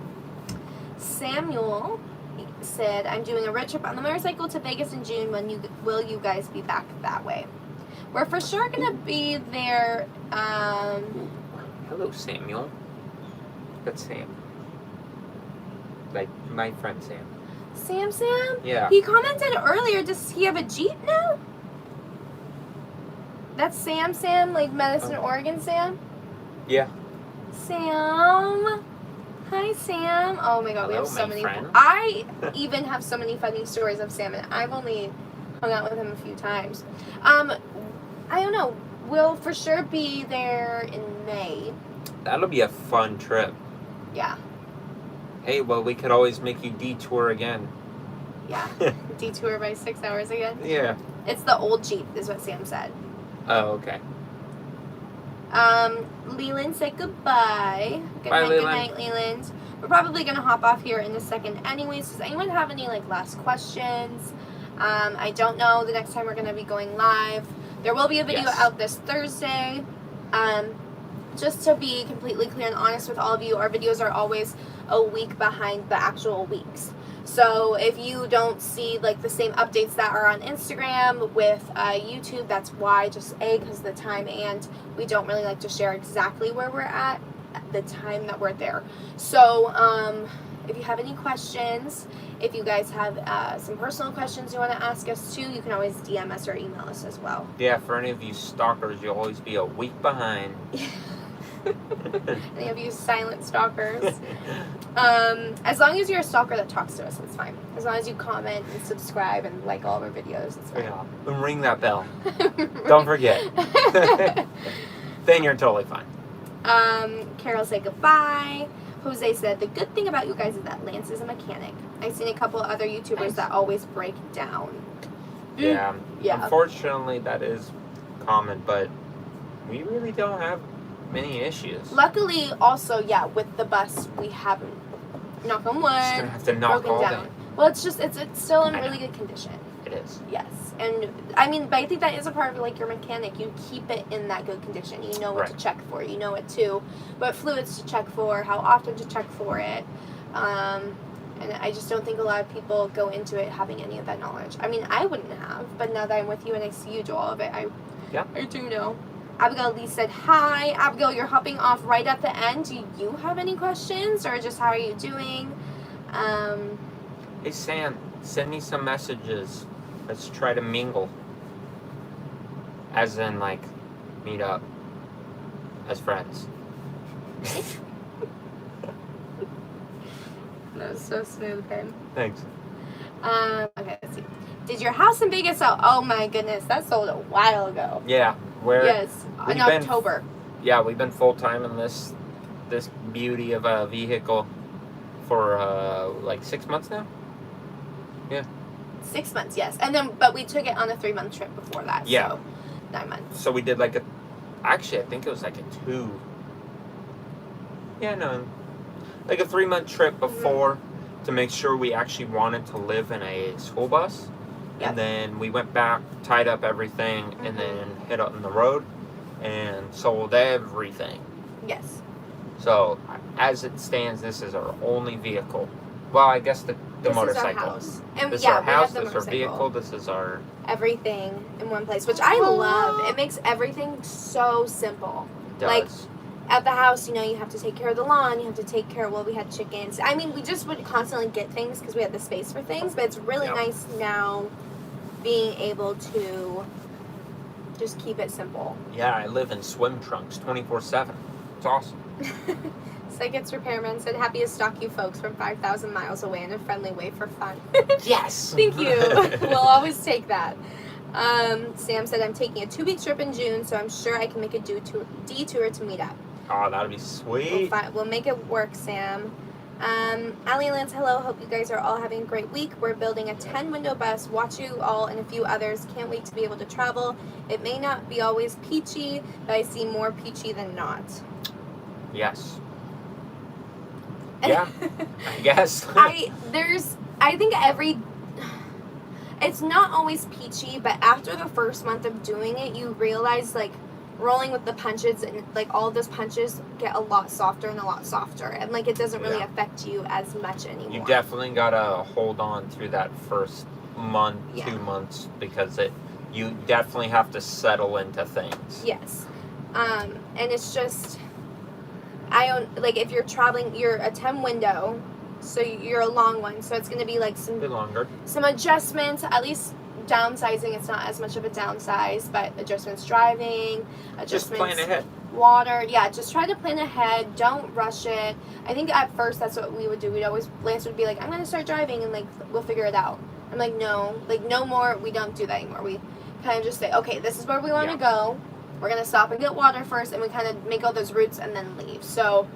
[SPEAKER 2] Samuel said, I'm doing a road trip on the motorcycle to Vegas in June. Will you guys be back that way? We're for sure going to be there.
[SPEAKER 1] Hello, Samuel. That's Sam. Like, my friend Sam.
[SPEAKER 2] Sam?
[SPEAKER 1] Yeah.
[SPEAKER 2] He commented earlier, does he have a Jeep now? That's Sam, like Medicine, Oregon Sam?
[SPEAKER 1] Yeah.
[SPEAKER 2] Sam. Hi, Sam. Oh my god, we have so many.
[SPEAKER 1] Friend.
[SPEAKER 2] I even have so many funny stories of Sam, and I've only hung out with him a few times. I don't know. We'll for sure be there in May.
[SPEAKER 1] That'll be a fun trip.
[SPEAKER 2] Yeah.
[SPEAKER 1] Hey, well, we could always make you detour again.
[SPEAKER 2] Yeah. Detour by 6 hours again?
[SPEAKER 1] Yeah.
[SPEAKER 2] It's the old Jeep, is what Sam said.
[SPEAKER 1] Oh, okay.
[SPEAKER 2] Leland said goodbye. Good night, Leland. We're probably going to hop off here in a second anyways. Does anyone have any, last questions? I don't know the next time we're going to be going live. There will be a video out this Thursday. Just to be completely clear and honest with all of you, our videos are always a week behind the actual weeks. So if you don't see the same updates that are on Instagram with YouTube, that's why. Just because of the time, and we don't really like to share exactly where we're at the time that we're there. So if you have any questions, if you guys have some personal questions you want to ask us too, you can always DM us or email us as well.
[SPEAKER 1] Yeah, for any of you stalkers, you'll always be a week behind.
[SPEAKER 2] Any of you silent stalkers. As long as you're a stalker that talks to us, it's fine. As long as you comment and subscribe and like all of our videos, it's fine.
[SPEAKER 1] Yeah. And ring that bell. Don't forget. Then you're totally fine.
[SPEAKER 2] Carol said goodbye. Jose said, the good thing about you guys is that Lance is a mechanic. I've seen a couple other YouTubers that always break down.
[SPEAKER 1] Yeah.
[SPEAKER 2] Yeah.
[SPEAKER 1] Unfortunately, that is common, but we really don't have many issues.
[SPEAKER 2] Luckily, also, with the bus, we haven't, knock on wood,
[SPEAKER 1] Just gonna have to knock
[SPEAKER 2] broken
[SPEAKER 1] all
[SPEAKER 2] down.
[SPEAKER 1] day.
[SPEAKER 2] Well, it's still in really good condition.
[SPEAKER 1] It is.
[SPEAKER 2] Yes, and I mean, but I think that is a part of like your mechanic. You keep it in that good condition. You know what to check for. You know what fluids to check for, how often to check for it. And I just don't think a lot of people go into it having any of that knowledge. I mean, I wouldn't have, but now that I'm with you and I see you do all of it, I do know. Abigail Lee said, hi. Abigail, you're hopping off right at the end. Do you have any questions, or just how are you doing?
[SPEAKER 1] Hey, Sam, send me some messages. Let's try to mingle. As in, like, meet up as friends.
[SPEAKER 2] That was so smooth, babe.
[SPEAKER 1] Thanks.
[SPEAKER 2] Okay, let's see. Did your house in Vegas sell? Oh my goodness, that sold a while ago.
[SPEAKER 1] Yeah,
[SPEAKER 2] in October.
[SPEAKER 1] Yeah, we've been full time in this beauty of a vehicle for like 6 months now. Yeah. 6
[SPEAKER 2] months, yes, and then but we took it on a 3-month trip before that.
[SPEAKER 1] Yeah.
[SPEAKER 2] So 9 months.
[SPEAKER 1] So we did like actually I think it was like a 2. Yeah, no. Like a 3-month trip before to make sure we actually wanted to live in a school bus.
[SPEAKER 2] Yep.
[SPEAKER 1] And then we went back, tied up everything, and then hit out on the road and sold everything.
[SPEAKER 2] Yes.
[SPEAKER 1] So, as it stands, this is our only vehicle. Well, I guess the motorcycle.
[SPEAKER 2] Is our house. And
[SPEAKER 1] this is
[SPEAKER 2] yeah,
[SPEAKER 1] our house,
[SPEAKER 2] we have the
[SPEAKER 1] this is our
[SPEAKER 2] motorcycle.
[SPEAKER 1] vehicle, this is our...
[SPEAKER 2] Everything in one place, which I love. It makes everything so simple.
[SPEAKER 1] It does.
[SPEAKER 2] Like, at the house, you have to take care of the lawn, you have to take care of, we had chickens. I mean, we just would constantly get things because we had the space for things, but it's really nice now being able to just keep it simple.
[SPEAKER 1] Yeah, I live in swim trunks 24/7. It's awesome.
[SPEAKER 2] Psychics Repairman said, happiest stock you folks from 5,000 miles away in a friendly way for fun.
[SPEAKER 1] Yes!
[SPEAKER 2] Thank you. We'll always take that. Sam said, I'm taking a 2-week trip in June, so I'm sure I can make a detour to meet up.
[SPEAKER 1] Oh, that'd be sweet.
[SPEAKER 2] We'll make it work, Sam. Allie and Lance, hello. Hope you guys are all having a great week. We're building a 10-window bus. Watch you all and a few others. Can't wait to be able to travel. It may not be always peachy, but I see more peachy than not.
[SPEAKER 1] Yes. Yeah, I guess.
[SPEAKER 2] It's not always peachy, but after the first month of doing it, you realize, like, rolling with the punches and, like, all of those punches get a lot softer and a lot softer. And, like, it doesn't really affect you as much anymore.
[SPEAKER 1] You definitely gotta hold on through that first month, 2 months, because you definitely have to settle into things.
[SPEAKER 2] Yes. And it's just... if you're traveling, you're a 10 window, so you're a long one, so it's going to be like
[SPEAKER 1] a bit longer.
[SPEAKER 2] Some adjustments, at least downsizing. It's not as much of a downsize, but adjustments driving, adjustments.
[SPEAKER 1] Just plan ahead.
[SPEAKER 2] Water, just try to plan ahead. Don't rush it. I think at first that's what we would do. Lance would be like, I'm going to start driving and like we'll figure it out. I'm like, no more. We don't do that anymore. We kind of just say, okay, this is where we want to go. We're going to stop and get water first, and we kind of make all those routes and then leave. So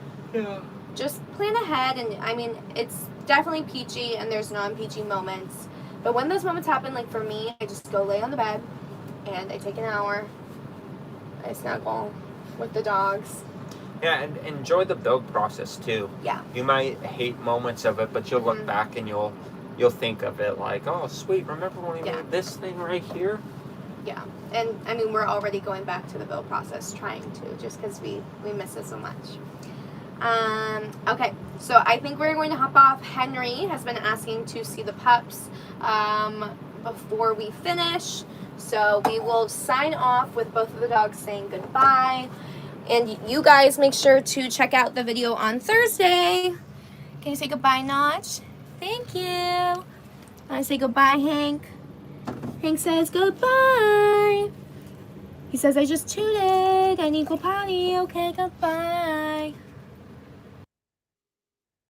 [SPEAKER 2] just plan ahead, and I mean, it's definitely peachy, and there's non-peachy moments. But when those moments happen, like for me, I just go lay on the bed, and I take an hour. I snuggle with the dogs.
[SPEAKER 1] Yeah, and enjoy the build process, too.
[SPEAKER 2] Yeah.
[SPEAKER 1] You might hate moments of it, but you'll look back, and you'll think of it like, oh, sweet, remember when we made this thing right here?
[SPEAKER 2] Yeah, and I mean, we're already going back to the build process, trying to, just because we miss it so much. Okay, so I think we're going to hop off. Henry has been asking to see the pups before we finish, so we will sign off with both of the dogs saying goodbye. And you guys make sure to check out the video on Thursday. Can you say goodbye, Notch? Thank you. I say goodbye, Hank. Hank says goodbye. He says, I just tooted. I need to go potty. Okay, goodbye.